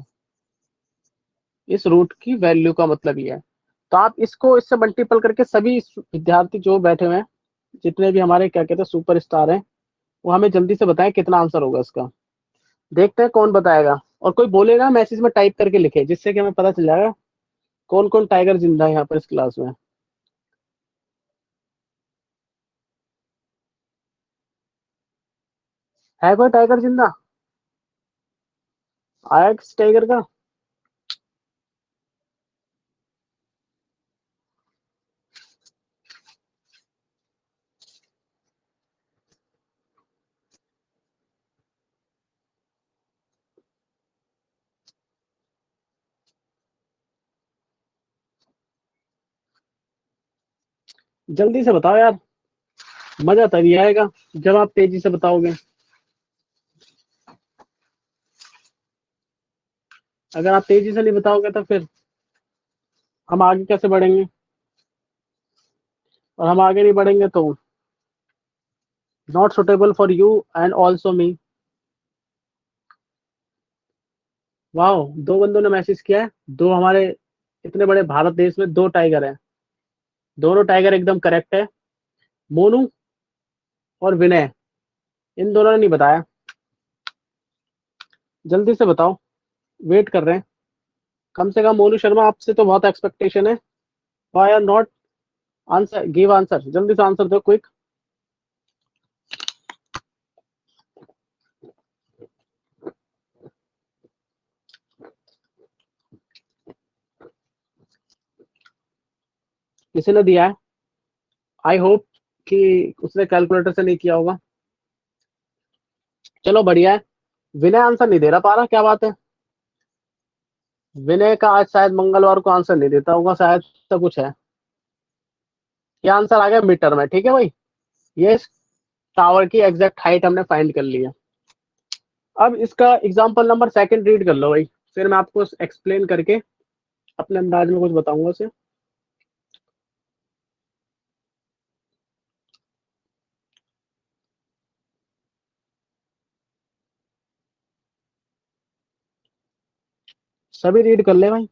इस रूट की वैल्यू का मतलब ये है। तो आप इसको इससे मल्टीपल करके, सभी विद्यार्थी जो बैठे हुए हैं, जितने भी हमारे क्या कहते हैं सुपर स्टार हैं, वो हमें जल्दी से बताएं कितना आंसर होगा इसका। देखते हैं कौन बताएगा, और कोई बोलेगा मैसेज में टाइप करके लिखे, जिससे कि हमें पता चल जाएगा कौन कौन टाइगर जिंदा है यहाँ पर इस क्लास में। है कोई टाइगर जिंदा, आया किस टाइगर का। जल्दी से बताओ यार, मजा तभी आएगा जब आप तेजी से बताओगे। अगर आप तेजी से नहीं बताओगे तो फिर हम आगे कैसे बढ़ेंगे, और हम आगे नहीं बढ़ेंगे तो not suitable for you and also me. वाह, दो बंदों ने मैसेज किया है, दो हमारे इतने बड़े भारत देश में दो टाइगर हैं, दोनों टाइगर एकदम करेक्ट है, मोनू और विनय, इन दोनों ने नहीं बताया। जल्दी से बताओ, वेट कर रहे हैं। कम से कम मोनू शर्मा आपसे तो बहुत एक्सपेक्टेशन है। Why are not answer, give answer, जल्दी से आंसर दो क्विक। किसी ने दिया है, आई होप कि उसने कैलकुलेटर से नहीं किया होगा। चलो बढ़िया है, विनय आंसर नहीं दे रहा पा रहा, क्या बात है। विनय का आज शायद मंगलवार को आंसर नहीं देता होगा, शायद तो कुछ है। ये आंसर आ गया मीटर में। ठीक है भाई, ये टावर की एग्जैक्ट हाइट हमने फाइंड कर ली है। अब इसका एग्जांपल नंबर सेकंड रीड कर लो भाई, फिर मैं आपको एक्सप्लेन करके अपने अंदाज में कुछ बताऊंगा उसे। सभी रीड कर ले भाई।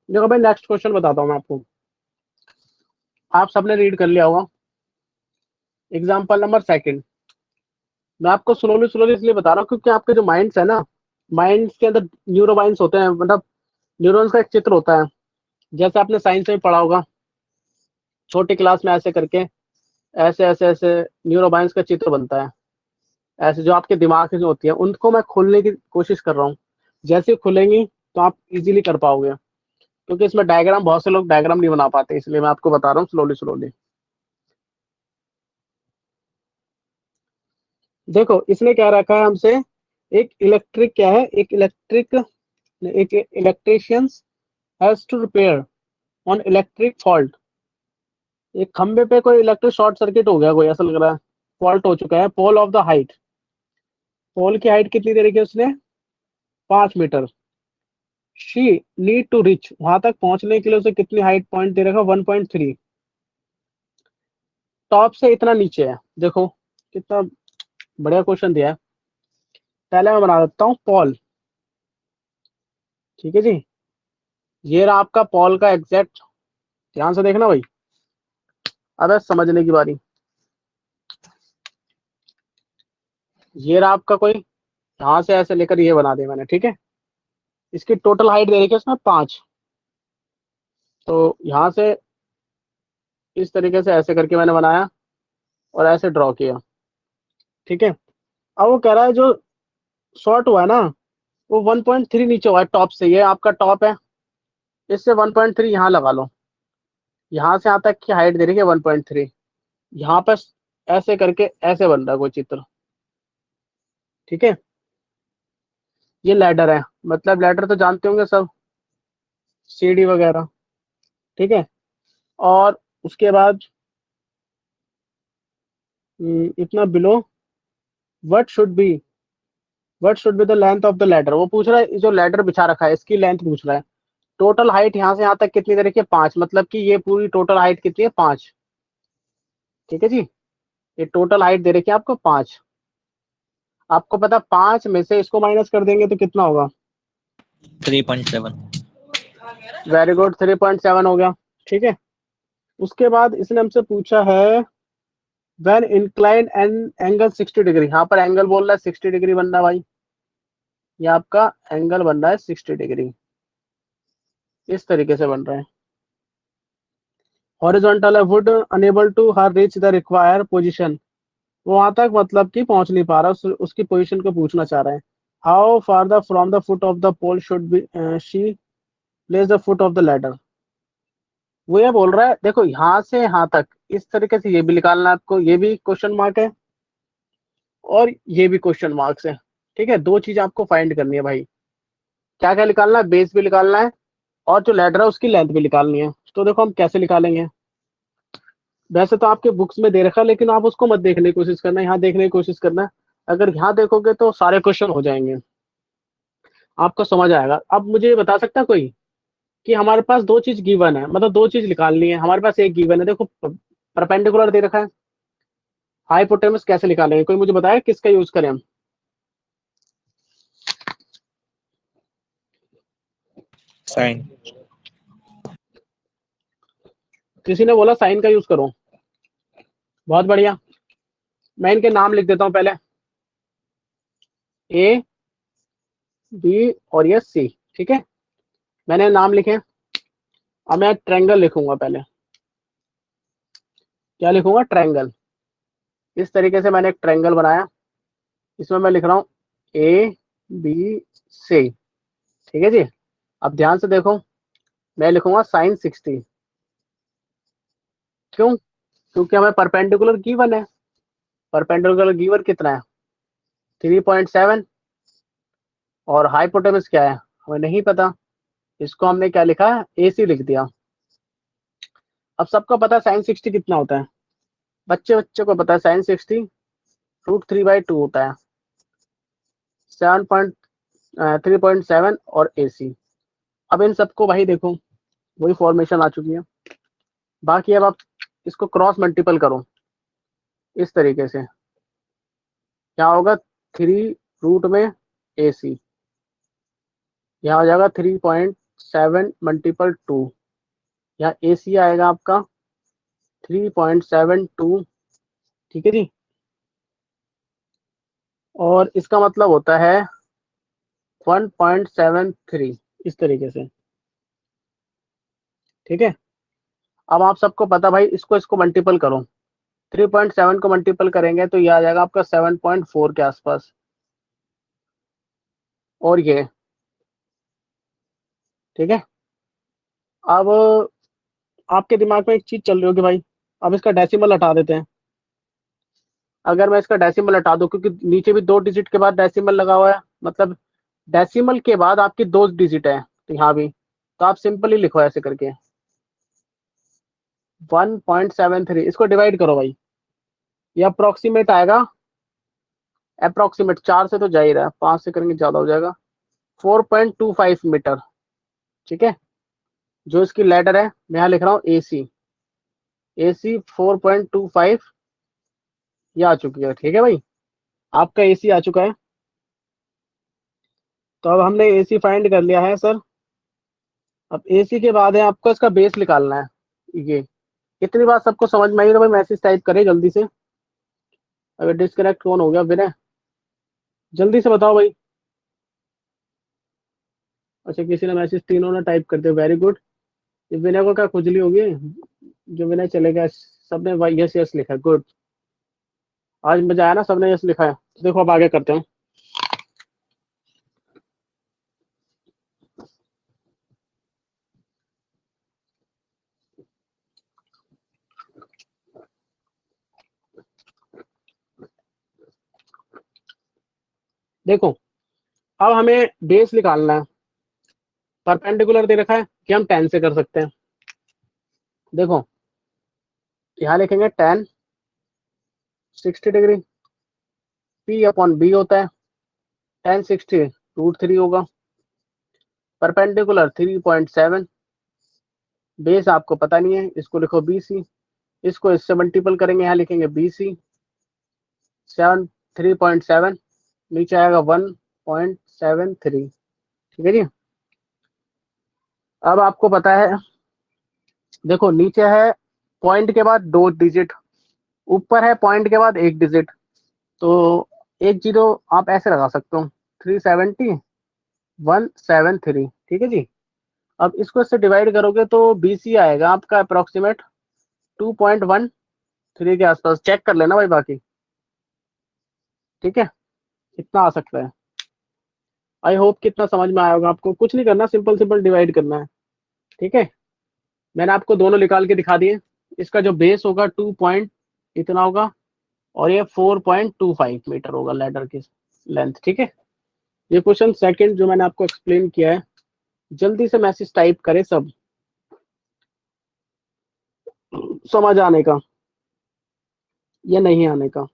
देखो भाई नेक्स्ट क्वेश्चन बताता हूँ मैं आपको, आप सबने रीड कर लिया होगा। Example number second. मैं आपको स्लोली स्लोली इसलिए बता रहा हूँ क्योंकि आपके जो माइंड्स है ना, माइंड्स के अंदर न्यूरोबाइंस होते हैं, मतलब न्यूरॉन्स का एक चित्र होता है। जैसे आपने साइंस में पढ़ा होगा, छोटी क्लास में ऐसे करके ऐसे ऐसे ऐसे न्यूरोबाइंस का चित्र बनता है। ऐसे जो आपके दिमाग में जो होती है उनको मैं खोलने की कोशिश कर रहा हूँ। जैसे ही खुलेंगी तो आप इजीली कर पाओगे, क्योंकि इसमें डायग्राम, बहुत से लोग डायग्राम नहीं बना पाते, इसलिए मैं आपको बता रहा हूँ स्लोली स्लोली। देखो इसने क्या रखा है हमसे, एक इलेक्ट्रिक क्या है, एक electrician has to repair on electric fault. एक खंबे पे कोई इलेक्ट्रिक शॉर्ट सर्किट हो गया, कोई ऐसा लग रहा है, फॉल्ट हो चुका है। Pole of the height, pole की हाइट कितनी दे रखी है उसने, 5 meter. She need to reach, वहां तक पहुंचने के लिए उसे कितनी हाइट पॉइंट दे रखा, 1.3। टॉप से इतना नीचे है। देखो कितना बढ़िया क्वेश्चन दिया है। पहले मैं बना देता हूँ पॉल, ठीक है जी। ये रहा आपका पॉल का एग्जैक्ट, ध्यान से देखना भाई, अब है समझने की बारी। ये रहा आपका कोई, यहाँ से ऐसे लेकर ये बना दिया मैंने, ठीक है। इसकी टोटल हाइट दे रखी है उसमें 5। तो यहाँ से इस तरीके से ऐसे करके मैंने बनाया और ऐसे ड्रॉ किया, ठीक है। अब वो कह रहा है जो शॉर्ट हुआ है ना, वो 1.3 नीचे हुआ है टॉप से। ये आपका टॉप है, इससे 1.3 यहाँ लगा लो। यहाँ से यहाँ तक की हाइट दे रही है 1.3। यहाँ पर ऐसे करके ऐसे बन रहा है कोई चित्र, ठीक है। ये लैडर है, मतलब लैडर तो जानते होंगे सब, सीढ़ी वगैरह, ठीक है। और उसके बाद इतना below, what should be the length of the ladder. वो पूछ रहा है जो लैडर बिछा रखा है इसकी लेंथ पूछ रहा है। टोटल हाइट यहाँ से यहाँ तक कितनी दे रखी है, 5, मतलब कि ये पूरी टोटल हाइट कितनी है, 5, ठीक है जी। ये टोटल हाइट दे रखी है आपको 5। आपको पता 5 में से इसको माइनस कर देंगे तो कितना होगा, 3.7। वेरी गुड, 3.7 हो गया, ठीक है। उसके बाद इसने हमसे पूछा है when incline and angle 60 degree. यहाँ पर एंगल बोल रहा है 60 डिग्री बन रहा है भाई, ये आपका एंगल बन रहा है 60 डिग्री, इस तरीके से बन रहा है। हॉरिजॉन्टल है, would enable to her reach the require position. वो वहां तक मतलब कि पहुंच नहीं पा रहा, उसकी पोजीशन को पूछना चाह रहा है। How far the from the foot of the pole should be she place the foot of the ladder. वो ये बोल रहा है, देखो यहाँ से यहाँ तक इस तरीके से ये भी निकालना है आपको, ये भी क्वेश्चन मार्क है और ये भी क्वेश्चन मार्क्स है, ठीक है। 2 चीज आपको फाइंड करनी है भाई। क्या क्या निकालना है, बेस भी निकालना है और जो लैडर है उसकी लेंथ भी निकालनी है। तो देखो हम कैसे निकालेंगे। वैसे तो आपके बुक्स में दे रखा है, लेकिन आप उसको मत देखने की कोशिश करना, यहाँ देखने की कोशिश करना। अगर यहाँ देखोगे तो सारे क्वेश्चन हो जाएंगे, आपको समझ आएगा। अब मुझे ये बता सकता है कोई कि हमारे पास 2 चीज गिवन है, मतलब 2 चीज निकालनी है, हमारे पास एक गिवन है। देखो परपेंडिकुलर दे रखा है, हाइपोटेनस कैसे निकालेंगे, कोई मुझे बताया किसका यूज करें हम। साइन। किसी ने बोला साइन का यूज करो, बहुत बढ़िया। मैं इनके नाम लिख देता हूँ पहले, ए बी और ये सी, ठीक है। मैंने नाम लिखे। अब मैं ट्रायंगल लिखूंगा पहले, क्या लिखूंगा, ट्रायंगल। इस तरीके से मैंने एक ट्रायंगल बनाया, इसमें मैं लिख रहा हूँ ए बी सी, ठीक है जी। अब ध्यान से देखो, मैं लिखूंगा साइन 60। क्यों? क्योंकि हमें परपेंडिकुलर गिवन है। परपेंडिकुलर गिवन कितना है? 3.7। और हाइपोटेनस क्या है हमें नहीं पता, इसको हमने क्या लिखा है, ए सी लिख दिया। अब सबको पता है साइन 60 कितना होता है, बच्चे बच्चे को पता है साइन 60 √3/2 होता है, 3.7 और ए सी। अब इन सबको भाई देखो, वही फॉर्मेशन आ चुकी है। बाकी अब आप इसको क्रॉस मल्टीपल करो इस तरीके से, क्या होगा, 3 रूट में ए सी, यहाँ हो जाएगा 3.7 मल्टीपल 2, यहाँ ए सी आएगा आपका 3.72, ठीक है जी। और इसका मतलब होता है 1.73, इस तरीके से, ठीक है। अब आप सबको पता भाई, इसको इसको मल्टीपल करो, 3.7 को मल्टीपल करेंगे तो ये आ जाएगा आपका 7.4 के आसपास। और ये, ठीक है। अब आपके दिमाग में एक चीज चल रही होगी भाई, अब इसका डेसिमल हटा देते हैं। अगर मैं इसका डेसिमल हटा दूं, क्योंकि नीचे भी 2 डिजिट के बाद डेसिमल लगा हुआ है, मतलब डेसिमल के बाद आपकी 2 डिजिट है, तो यहाँ भी, तो आप सिंपली लिखो ऐसे करके 1.73, इसको डिवाइड करो भाई, ये अप्रोक्सीमेट आएगा, अप्रोक्सीमेट 4 से तो जा ही रहा है, 5 से करेंगे ज्यादा हो जाएगा, 4.25 मीटर, ठीक है। जो इसकी लेटर है मैं यहाँ लिख रहा हूँ ए सी, ए सी 4.25, ये आ चुकी है, ठीक है भाई, आपका ए सी आ चुका है। तो अब हमने ए सी फाइंड कर लिया है सर। अब ए सी के बाद है आपको इसका बेस निकालना है। ये इतनी बात सबको समझ में आई तो भाई मैसेज टाइप करें जल्दी से। अगर डिस्कनेक्ट कौन हो गया विनय, जल्दी से बताओ भाई। अच्छा, किसी ने मैसेज, तीनों ने टाइप कर दिया, वेरी गुड। ये विनय को क्या खुजली होगी, जो विनय चले गया, सबने यस यस लिखा, गुड। आज मजा आया ना, सबने यस लिखा है। देखो अब आगे करते हैं। देखो, अब हमें बेस निकालना है। परपेंडिकुलर दे रखा है कि हम 10 से कर सकते हैं। देखो, यहाँ लिखेंगे tan 60 degree, P upon B होता है, tan 60 √3 होगा, परपेंडिकुलर 3.7, बेस आपको पता नहीं है, इसको लिखो बी सी, इसको इससे मल्टीपल करेंगे, यहाँ लिखेंगे बी सी 3.7, नीचे आएगा 1.73, ठीक है जी। अब आपको पता है, देखो नीचे है पॉइंट के बाद 2 डिजिट, ऊपर है पॉइंट के बाद 1 डिजिट, तो 1 0 आप ऐसे लगा सकते हो, 370 173, ठीक है जी। अब इसको इससे डिवाइड करोगे तो बीसी आएगा आपका अप्रोक्सीमेट 2.13 के आसपास, चेक कर लेना भाई बाकी, ठीक है। इतना आ सकता है। आई होप कितना समझ में आया होगा आपको। कुछ नहीं करना, सिंपल सिंपल डिवाइड करना है, ठीक है। मैंने आपको दोनों निकाल के दिखा दिए। इसका जो बेस होगा 2 पॉइंट इतना होगा, और ये 4.25 मीटर होगा लैडर की लेंथ, ठीक है। ये क्वेश्चन सेकंड जो मैंने आपको एक्सप्लेन किया है, जल्दी से मैसेज टाइप करें सब, समझ आने का या नहीं आने का।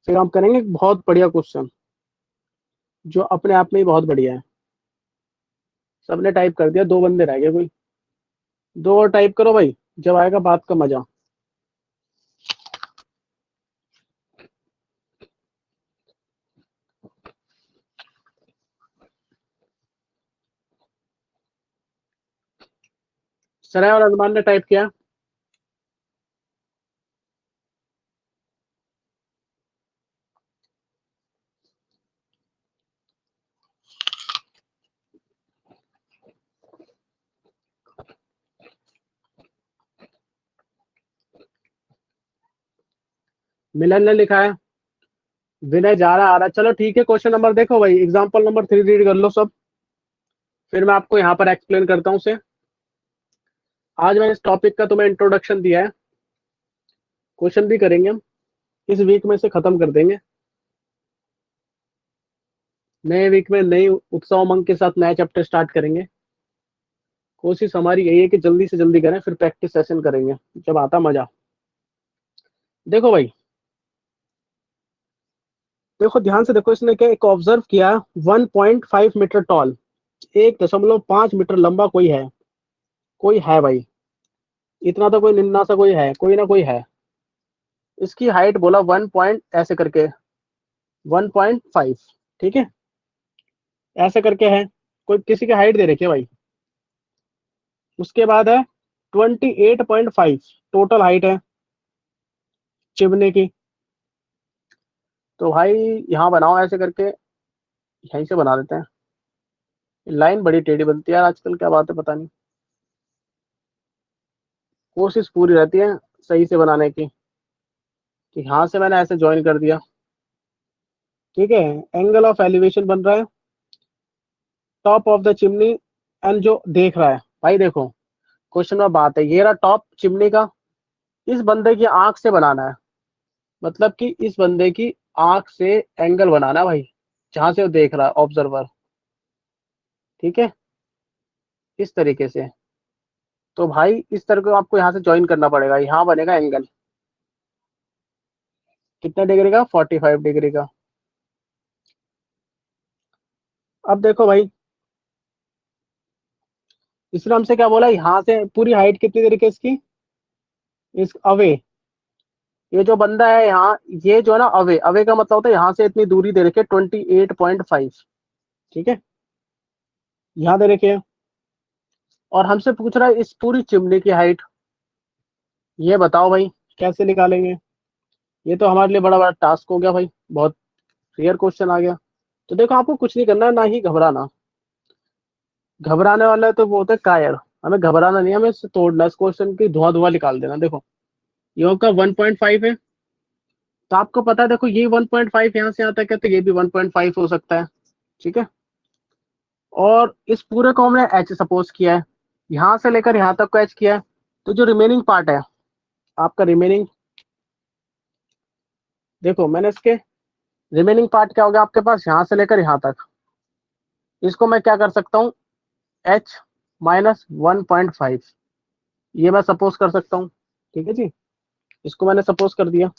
फिर हम करेंगे एक बहुत बढ़िया क्वेश्चन, जो अपने आप में ही बहुत बढ़िया है। सबने टाइप कर दिया, 2 बंदे रह गए कोई, 2 और टाइप करो भाई, जब आएगा बात का मजा। सराय और अजमान ने टाइप किया। मिलन ने लिखा है, विनय जा रहा आ रहा। चलो ठीक है, क्वेश्चन नंबर देखो भाई, एग्जाम्पल नंबर 3 रीड कर लो सब, फिर मैं आपको यहाँ पर एक्सप्लेन करता हूँ उसे। आज मैंने इस टॉपिक का तुम्हें इंट्रोडक्शन दिया है, क्वेश्चन भी करेंगे हम, इस वीक में से खत्म कर देंगे। नए वीक में नई उत्साह उमंग के साथ नया चैप्टर स्टार्ट करेंगे। कोशिश हमारी यही है कि जल्दी से जल्दी करें, फिर प्रैक्टिस सेशन करेंगे जब आता मजा। देखो भाई, देखो ध्यान से देखो, इसने क्या एक ऑब्जर्व किया, 1.5 मीटर टॉल, 1.5 मीटर लंबा कोई है भाई, इतना तो कोई निन्ना सा कोई है, कोई ना कोई है। इसकी हाइट बोला 1 पॉइंट ऐसे करके 1.5, ठीक है, ऐसे करके है, कोई किसी की हाइट दे रखी है भाई। उसके बाद है 28.5 टोटल हाइट है चिमने की। तो भाई यहाँ बनाओ ऐसे करके, यहीं से बना देते हैं। लाइन बड़ी टेढ़ी बनती है यार आजकल, क्या बात है पता नहीं, कोशिश पूरी रहती है सही से बनाने की। कि यहाँ से मैंने ऐसे ज्वाइन कर दिया, ठीक है। एंगल ऑफ एलिवेशन बन रहा है top of the chimney, and जो देख रहा है भाई, देखो क्वेश्चन में बात है, ये रहा टॉप चिमनी का, इस बंदे की आंख से बनाना है, मतलब कि इस बंदे की आंख से एंगल बनाना है भाई, जहां से वो देख रहा है ऑब्जर्वर, ठीक है, इस तरीके से। तो भाई इस तरह को आपको यहाँ से ज्वाइन करना पड़ेगा, यहाँ बनेगा एंगल कितने डिग्री का, 45 डिग्री का। अब देखो भाई, इसने हमसे क्या बोला, यहाँ से पूरी हाइट कितनी तरीके इसकी, इस अवे, ये जो बंदा है यहाँ, ये जो है ना अवे, अवे का मतलब होता है यहाँ से इतनी दूरी दे रखी है 28.5, ठीक है, यहाँ दे रखी है। और हमसे पूछ रहा है इस पूरी चिमनी की हाइट, ये बताओ भाई कैसे निकालेंगे। ये तो हमारे लिए बड़ा बड़ा टास्क हो गया भाई, बहुत रेयर क्वेश्चन आ गया। तो देखो आपको कुछ नहीं करना है, ना ही घबराना, घबराने वाला है तो वो होता है कायर। हमें घबराना नहीं, हमें इससे तोड़ना, इस क्वेश्चन की धुआं धुआं निकाल देना। देखो ये का 1.5 है, तो आपको पता है देखो ये 1.5 यहाँ से आता है, तो ये भी 1.5 हो सकता है, ठीक है। और इस पूरे को हमने एच सपोज किया है, यहाँ से लेकर यहाँ तक को एच किया है। तो जो रिमेनिंग पार्ट है आपका, रिमेनिंग, देखो मैंने इसके रिमेनिंग पार्ट क्या हो गया आपके पास, यहाँ से लेकर यहाँ तक, इसको मैं क्या कर सकता हूँ, एच माइनस 1.5, ये मैं सपोज कर सकता हूँ, ठीक है जी। इसको मैंने सपोज कर दिया।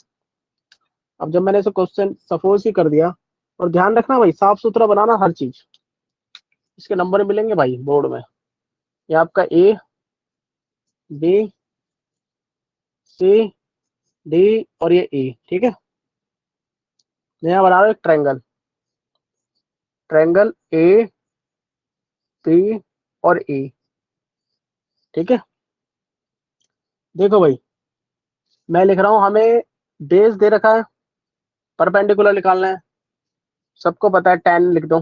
अब जब मैंने इसे क्वेश्चन सपोज ही कर दिया, और ध्यान रखना भाई साफ सुथरा बनाना हर चीज, इसके नंबर मिलेंगे भाई बोर्ड में, ये आपका ए बी सी डी और ये ई, ठीक है। मैं यहाँ बना रहा हूँ एक ट्रायंगल, ट्रायंगल ए बी और ई, ठीक है। देखो भाई मैं लिख रहा हूँ, हमें बेस दे रखा है, परपेंडिकुलर निकालना है, सबको पता है tan लिख दो,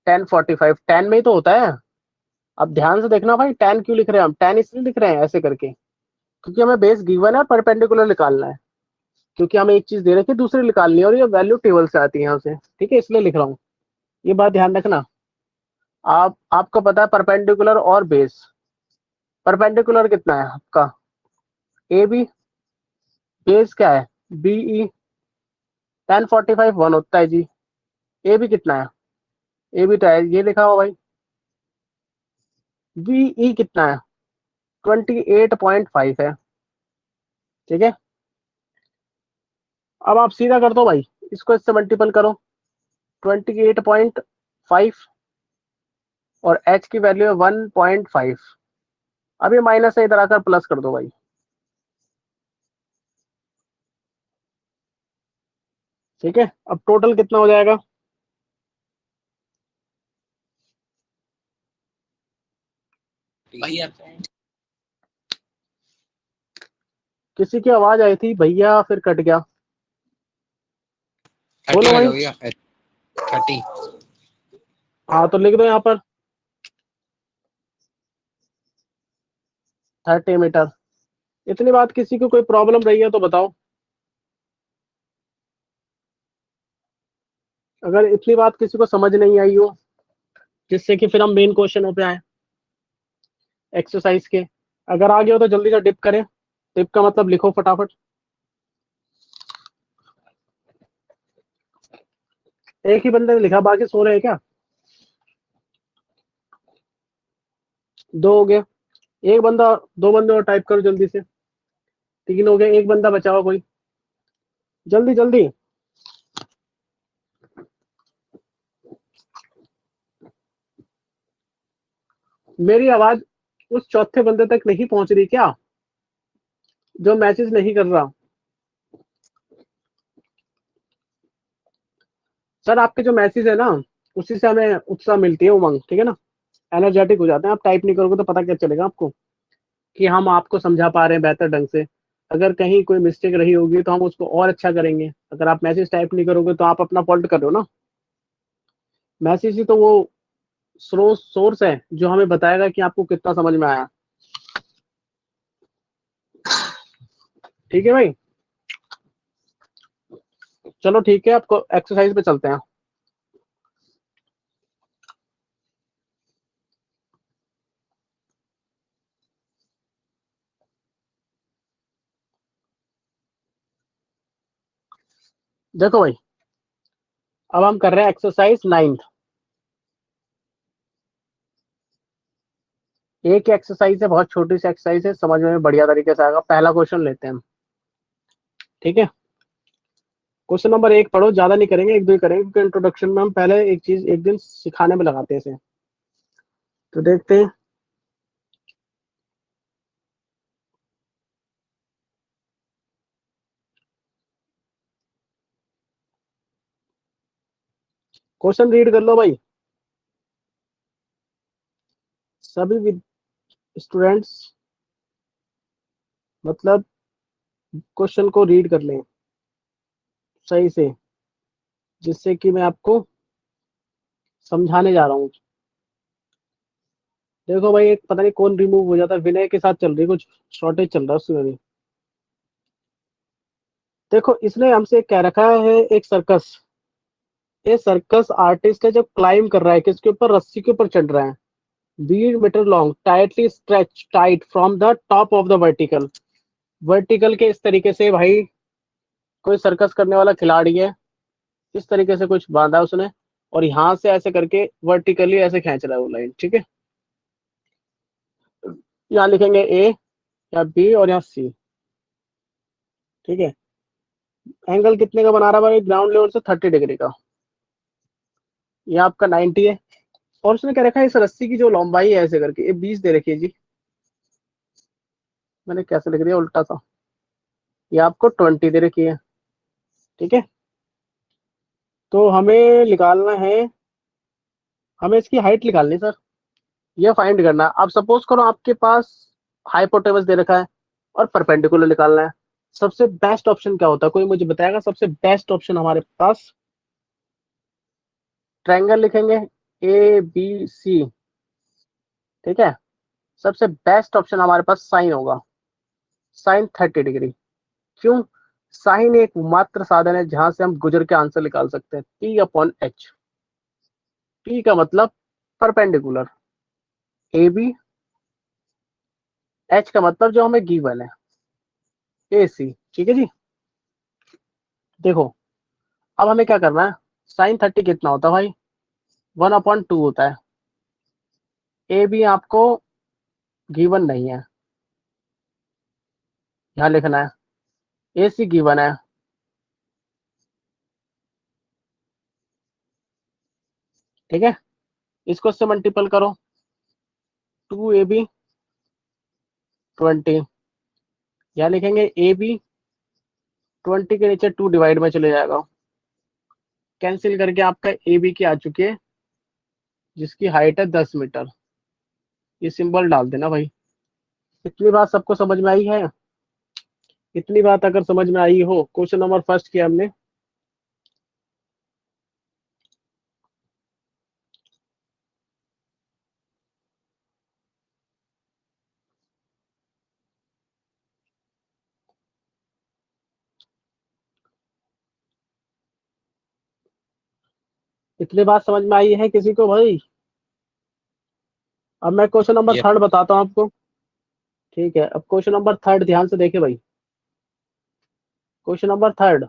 tan 45 tan में ही तो होता है। अब ध्यान से देखना भाई, tan क्यों लिख रहे हैं हम, tan इसलिए लिख रहे हैं ऐसे करके, क्योंकि हमें बेस गिवन है, परपेंडिकुलर निकालना है, क्योंकि हमें एक चीज दे रखी है दूसरी निकालनी है, और ये वैल्यू टेबल से आती है यहाँ से, ठीक है, इसलिए लिख रहा हूँ, ये बात ध्यान रखना। आपको पता है परपेंडिकुलर और बेस, परपेंडिकुलर कितना है आपका ए बी, बेस क्या है बीई, tan 45 1 होता है जी। ए बी कितना है, ए बी तो है ये लिखा हुआ भाई, बीई कितना है 28.5 है, ठीक है। अब आप सीधा कर दो भाई, इसको इससे मल्टीपल करो, 28.5 और h की वैल्यू है 1.5। अब ये माइनस है, इधर आकर प्लस कर दो भाई, ठीक है। अब टोटल कितना हो जाएगा, भैया किसी की आवाज आई थी भैया, फिर कट गया, 30 बोलो भाई। हो गया 30। हाँ तो लिख दो यहाँ पर 30 मीटर। इतनी बात किसी को कोई प्रॉब्लम रही है तो बताओ। अगर इतनी बात किसी को समझ नहीं आई हो, जिससे कि फिर हम मेन क्वेश्चनों पे आए एक्सरसाइज के, अगर आ गया हो तो जल्दी से डिप करें। डिप का मतलब लिखो फटाफट। एक ही बंदे ने लिखा, बाकी सो रहे हैं क्या? दो हो गए। एक बंदा, दो बंदे और टाइप करो जल्दी से। तीन हो गए, एक बंदा बचा हुआ कोई, जल्दी जल्दी। मेरी आवाज उस चौथे बंदे तक नहीं पहुंच रही क्या, जो मैसेज नहीं कर रहा? सर आपके जो मैसेज है ना, उसी से हमें उत्साह मिलती है, उमंग, ठीक है ना, एनर्जेटिक हो जाते हैं। आप टाइप नहीं करोगे तो पता क्या चलेगा आपको कि हम आपको समझा पा रहे हैं बेहतर ढंग से। अगर कहीं कोई मिस्टेक रही होगी तो हम उसको और अच्छा करेंगे। अगर आप मैसेज टाइप नहीं करोगे तो आप अपना फॉल्ट कर रहे हो ना। मैसेज ही तो वो सोर्स है जो हमें बताएगा कि आपको कितना समझ में आया। ठीक है भाई, चलो ठीक है, आपको एक्सरसाइज पे चलते हैं। देखो भाई, अब हम कर रहे हैं एक्सरसाइज 9। एक एक्सरसाइज है, बहुत छोटी सी एक्सरसाइज है, समझ में बढ़िया तरीके से आएगा। पहला क्वेश्चन लेते हैं हम, ठीक है। क्वेश्चन नंबर 1 पढ़ो, ज्यादा नहीं करेंगे, एक दो ही करेंगे, क्योंकि इंट्रोडक्शन में हम पहले एक चीज एक दिन सिखाने में लगाते हैं इसे। तो देखते हैं। क्वेश्चन रीड कर लो भाई, सभी स्टूडेंट्स, मतलब क्वेश्चन को रीड कर लें सही से, जिससे कि मैं आपको समझाने जा रहा हूँ। देखो भाई, एक पता नहीं कौन रिमूव हो जाता है, विनय के साथ चल रही कुछ शॉर्टेज चल रहा है उसमें भी। देखो, इसने हमसे कह रखा है एक सर्कस। ये सर्कस आर्टिस्ट है जो क्लाइम कर रहा है, किसके ऊपर? रस्सी के ऊपर चढ़ रहा है। 20 meter long, tightly stretch tight from the top of the vertical. Vertical के इस तरीके से भाई, कोई सर्कस करने वाला खिलाड़ी है, इस तरीके से कुछ बांधा उसने, और यहाँ से ऐसे करके वर्टिकली ऐसे खींच रहा है वो लाइन, ठीक है। यहाँ लिखेंगे ए, या बी, और यहाँ सी, ठीक है। एंगल कितने का बना रहा है भाई? ग्राउंड लेवल से 30 डिग्री का। ये आपका 90 है। और उसने क्या रखा है, इस रस्सी की जो लंबाई है ऐसे करके, ये 20 दे रखी है जी। मैंने कैसे लिख दिया उल्टा सा। ये आपको 20 दे रखी है, ठीक है। तो हमें निकालना है, हमें इसकी हाइट निकालनी है सर। ये फाइंड करना है। अब सपोज करो आपके पास हाइपोटेनस दे रखा है और परपेंडिकुलर निकालना है। सबसे बेस्ट ऑप्शन क्या होता है, कोई मुझे बताएगा? सबसे बेस्ट ऑप्शन हमारे पास, ट्रायंगल लिखेंगे ए बी सी, ठीक है। सबसे बेस्ट ऑप्शन हमारे पास साइन होगा, साइन 30 डिग्री। क्यों? साइन एक मात्र साधन है जहां से हम गुजर के आंसर निकाल सकते हैं, P अपॉन एच। P का मतलब परपेंडिकुलर, ए बी, एच का मतलब जो हमें गिवन है, ए सी, ठीक है जी। देखो, अब हमें क्या करना है, साइन 30 कितना होता है भाई? 1/2 होता है। ए बी आपको गिवन नहीं है, यहाँ लिखना है। ए सी गिवन है, ठीक है। इसको से मल्टीपल करो, 2AB 20, यहाँ लिखेंगे ए बी 20 के नीचे 2 डिवाइड में चले जाएगा, कैंसिल करके आपका ए बी की आ चुकी है, जिसकी हाइट है 10 मीटर। ये सिंबल डाल देना भाई। इतनी बात सबको समझ में आई है? इतनी बात अगर समझ में आई हो, क्वेश्चन नंबर फर्स्ट किया हमने। इतनी बात समझ में आई है किसी को भाई? अब मैं क्वेश्चन नंबर Yep. 3 बताता हूँ आपको। ठीक है, अब क्वेश्चन नंबर 3 ध्यान से देखे भाई। क्वेश्चन नंबर 3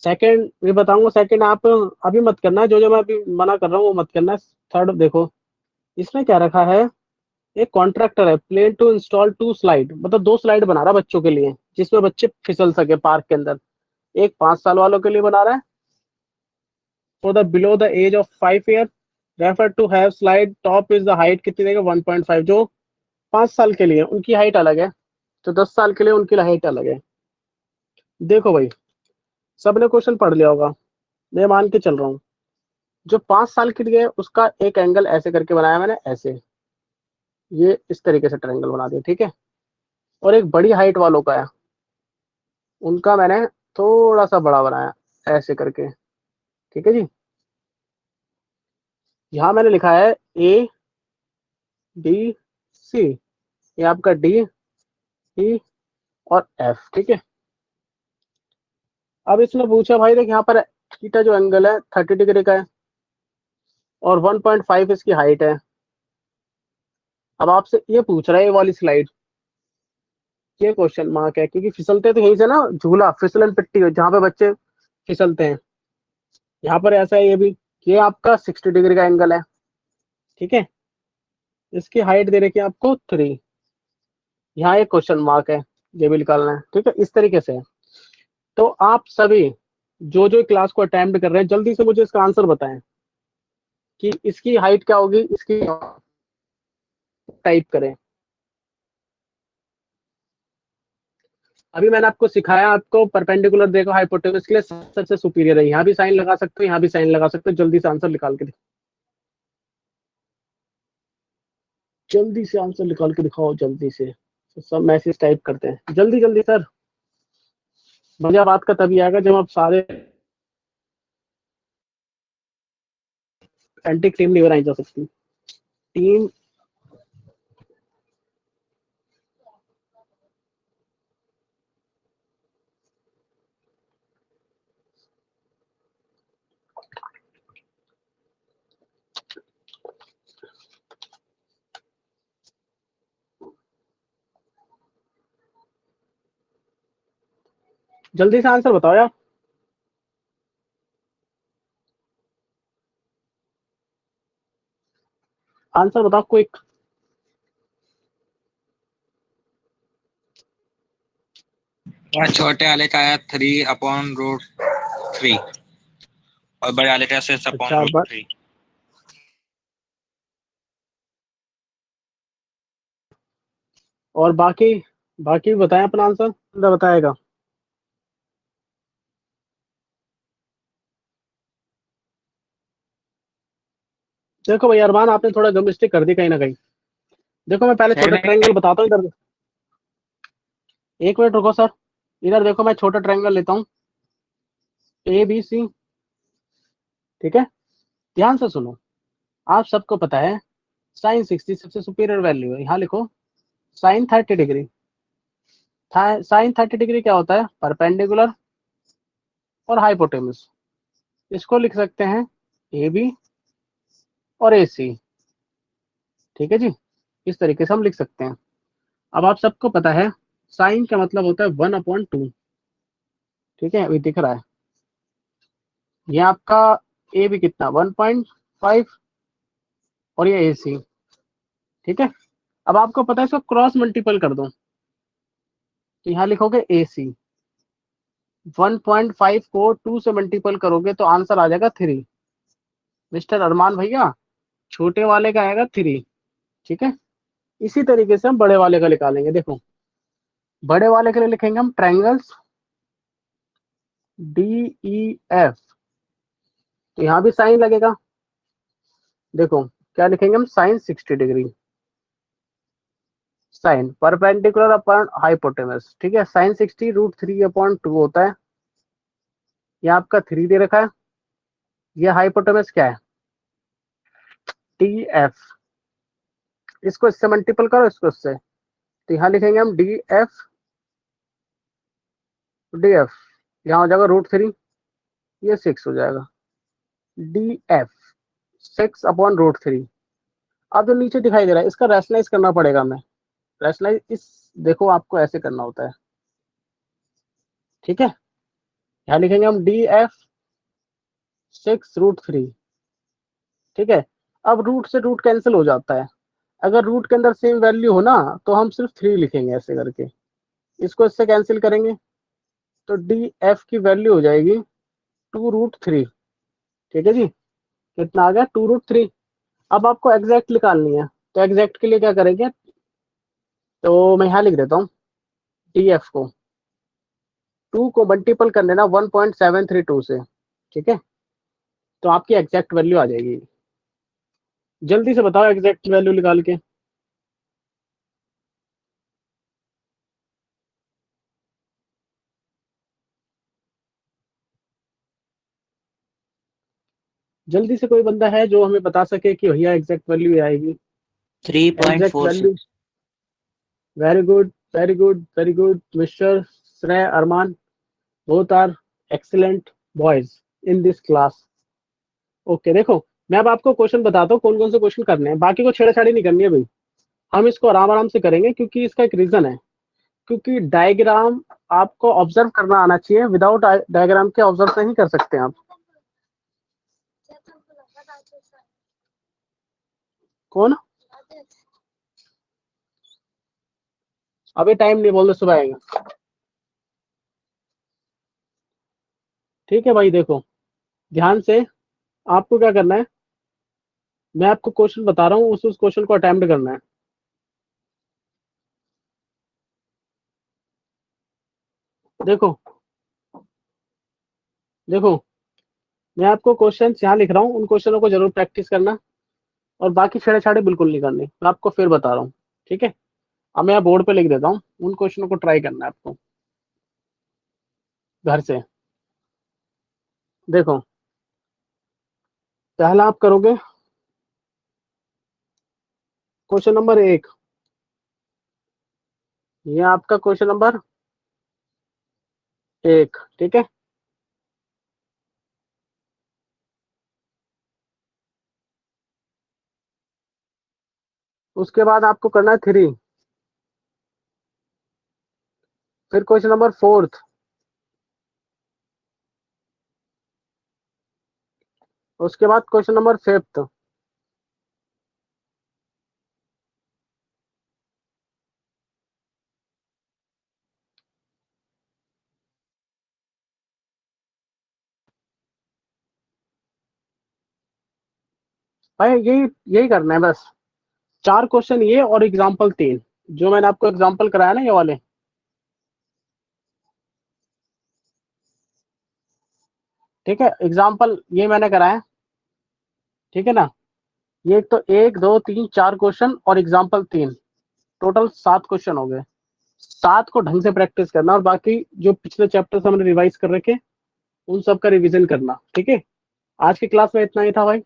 सेकंड भी बताऊंगा, सेकंड आप अभी मत करना, जो मैं अभी मना कर रहा हूँ वो मत करना। थर्ड देखो, इसमें क्या रखा है। एक कॉन्ट्रैक्टर है, प्लेन टू इंस्टॉल 2 स्लाइड, मतलब 2 स्लाइड बना रहा है बच्चों के लिए, जिसमें बच्चे फिसल सके पार्क के अंदर। एक 5 साल वालों के लिए बना रहा है, for the below the age of 5 year, refer to have slide top is the height कितनी देगा 1.5। जो 5 साल के लिए उनकी हाइट अलग है, तो 10 साल के लिए उनकी हाइट अलग है। देखो भाई, सबने क्वेश्चन पढ़ लिया होगा, मैं मान के चल रहा हूँ। जो 5 साल के लिए उसका एक एंगल ऐसे करके बनाया मैंने, ऐसे, ये इस तरीके से ट्रायंगल बना दिया, ठीक है। और एक बड़ी हाइट वालों का है, उनका मैंने थोड़ा सा बड़ा बनाया ऐसे करके, ठीक है जी। यहाँ मैंने लिखा है ए बी सी, ये आपका डी ई और एफ, ठीक है। अब इसने पूछा भाई देख, यहाँ पर थीटा जो एंगल है 30 डिग्री का है, और 1.5 इसकी हाइट है। अब आपसे ये पूछ रहा है ये वाली स्लाइड, ये क्वेश्चन मार्क है, क्योंकि फिसलते तो यहीं से ना, झूला फिसलन पट्टी हो जहाँ पे बच्चे फिसलते हैं। यहाँ पर ऐसा है ये भी, ये आपका 60 डिग्री का एंगल है, ठीक है। इसकी हाइट दे रखी है आपको 3, यहाँ एक क्वेश्चन मार्क है, ये भी निकालना है, ठीक है। इस तरीके से। तो आप सभी जो जो क्लास को अटेम्प्ट कर रहे हैं, जल्दी से मुझे इसका आंसर बताएं कि इसकी हाइट क्या होगी, इसकी टाइप करें। अभी मैंने आपको सिखाया, आपको परपेंडिकुलर देखो हाइपोटेनस के लिए सबसे सुपीरियर है। यहाँ भी साइन लगा सकते हो, यहाँ भी साइन लगा सकते हो। जल्दी से आंसर निकाल के दिखाओ, जल्दी से आंसर निकाल के दिखाओ, जल्दी से। तो सब मैसेज टाइप करते हैं, जल्दी जल्दी सर। मजा बात का तभी आएगा जब आप सारे एंटी टीम नहीं बनाई जा सकती टीम। जल्दी से आंसर बताओ यार। आंसर बताओ क्विक। छोटे वाले का आया 3/√3 और बड़े वाले का 6 अपॉन अच्छा, रूट 3। और बाकी बाकी बताएं अपना आंसर, बताएगा। देखो भाई अरमान, आपने थोड़ा गम मिस्टेक कर दी कहीं ना कहीं। देखो मैं पहले सर छोटा मैं ट्रायंगल बताता हूँ इधर। एक मिनट रुको सर, इधर देखो मैं छोटा ट्रायंगल लेता हूँ, ए बी सी, ठीक है। ध्यान से सुनो, आप सबको पता है साइन 60 सबसे सुपीरियर वैल्यू है। यहाँ लिखो साइन 30 डिग्री। साइन 30 डिग्री क्या होता है, परपेंडिकुलर और हाइपोटेनस। इसको लिख सकते हैं ए बी और ए सी, ठीक है जी। इस तरीके से हम लिख सकते हैं। अब आप सबको पता है साइन का मतलब होता है 1/2, ठीक है, अभी दिख रहा है। ये आपका ए बी कितना 1.5, और ये ए सी, ठीक है। अब आपको पता है इसको क्रॉस मल्टीपल कर दो, तो यहाँ लिखोगे ए सी। 1.5 को 2 से मल्टीपल करोगे तो आंसर आ जाएगा 3। मिस्टर अरमान भैया, छोटे वाले का आएगा 3, ठीक है। इसी तरीके से हम बड़े वाले का निकालेंगे। देखो बड़े वाले के लिए लिखेंगे हम ट्रायंगल्स डी ई एफ, तो यहाँ भी साइन लगेगा। देखो क्या लिखेंगे हम, sine 60 degree, sine perpendicular upon hypotenuse, ठीक है। साइन 60√3/2 होता है। ये आपका 3 दे रखा है। ये हाइपोटेनस क्या है, टी एफ। इसको इससे मल्टीपल करो, इसको इससे, तो यहाँ लिखेंगे हम डी एफ डी एफ, यहाँ हो जाएगा √3। ये 6 हो जाएगा, डी एफ 6/√3। अब जो नीचे दिखाई दे रहा है इसका रैशनलाइज करना पड़ेगा हमें। रैशनलाइज इस देखो आपको ऐसे करना होता है, ठीक है। यहाँ लिखेंगे हम डी एफ 6√3, ठीक है। अब रूट से रूट कैंसिल हो जाता है, अगर रूट के अंदर सेम वैल्यू हो ना तो हम सिर्फ 3 लिखेंगे ऐसे करके, इसको इससे कैंसिल करेंगे तो डी एफ की वैल्यू हो जाएगी 2√3, ठीक है जी। कितना आ गया 2√3। अब आपको एग्जैक्ट निकालनी है, तो एग्जैक्ट के लिए क्या करेंगे, तो मैं यहाँ लिख देता हूँ डी एफ को 2 को मल्टीपल कर लेना 1.732 से, ठीक है। तो आपकी एग्जैक्ट वैल्यू आ जाएगी। जल्दी से बताओ एग्जैक्ट वैल्यू निकाल के। जल्दी से कोई बंदा है जो हमें बता सके कि भैया एग्जैक्ट वैल्यू आएगी। Exact value. 3.46। Very good, very good, very good mister Shrey Arman, both are excellent boys in this class. Okay, देखो मैं अब आपको क्वेश्चन बताता हूँ कौन कौन से क्वेश्चन करने हैं, बाकी को छेड़छाड़ी नहीं करनी है भाई, हम इसको आराम आराम से करेंगे क्योंकि इसका एक रीजन है, क्योंकि डायग्राम आपको ऑब्जर्व करना आना चाहिए, विदाउट डायग्राम के ऑब्जर्व नहीं कर सकते आप। कौन? अभी टाइम नहीं, बोल दो सुबह आएगा। ठीक है भाई, देखो ध्यान से आपको क्या करना है, मैं आपको क्वेश्चन बता रहा हूँ, उस क्वेश्चन को अटेम्प्ट करना है। देखो देखो मैं आपको क्वेश्चन यहाँ लिख रहा हूँ, उन क्वेश्चनों को जरूर प्रैक्टिस करना और बाकी छेड़छाड़ी बिल्कुल नहीं करनी, मैं आपको फिर बता रहा हूँ, ठीक है। अब मैं यहाँ बोर्ड पे लिख देता हूँ, उन क्वेश्चनों को ट्राई करना है आपको घर से। देखो पहला आप करोगे क्वेश्चन नंबर 1, ये आपका क्वेश्चन नंबर 1, ठीक है। उसके बाद आपको करना है 3, फिर क्वेश्चन नंबर 4, उसके बाद क्वेश्चन नंबर 5, भाई यही यही करना है बस। 4 क्वेश्चन ये और एग्जाम्पल 3, जो मैंने आपको एग्जाम्पल कराया ना ये वाले, ठीक है। एग्जाम्पल ये मैंने कराया, ठीक है ना। ये तो 1 2 3 4 क्वेश्चन और एग्जाम्पल 3, टोटल 7 क्वेश्चन हो गए। 7 को ढंग से प्रैक्टिस करना और बाकी जो पिछले चैप्टर्स हमने रिवाइज कर रखे उन सब का रिवीजन करना, ठीक है। आज की क्लास में इतना ही था भाई,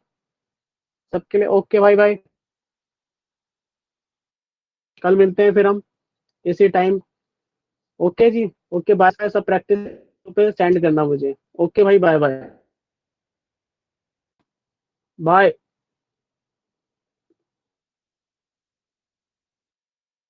सबके लिए ओके भाई भाई। कल मिलते हैं फिर हम इसी टाइम। ओके जी, ओके बाय बाय, सब प्रैक्टिस पे सेंड करना मुझे। ओके भाई, बाय बाय बाय।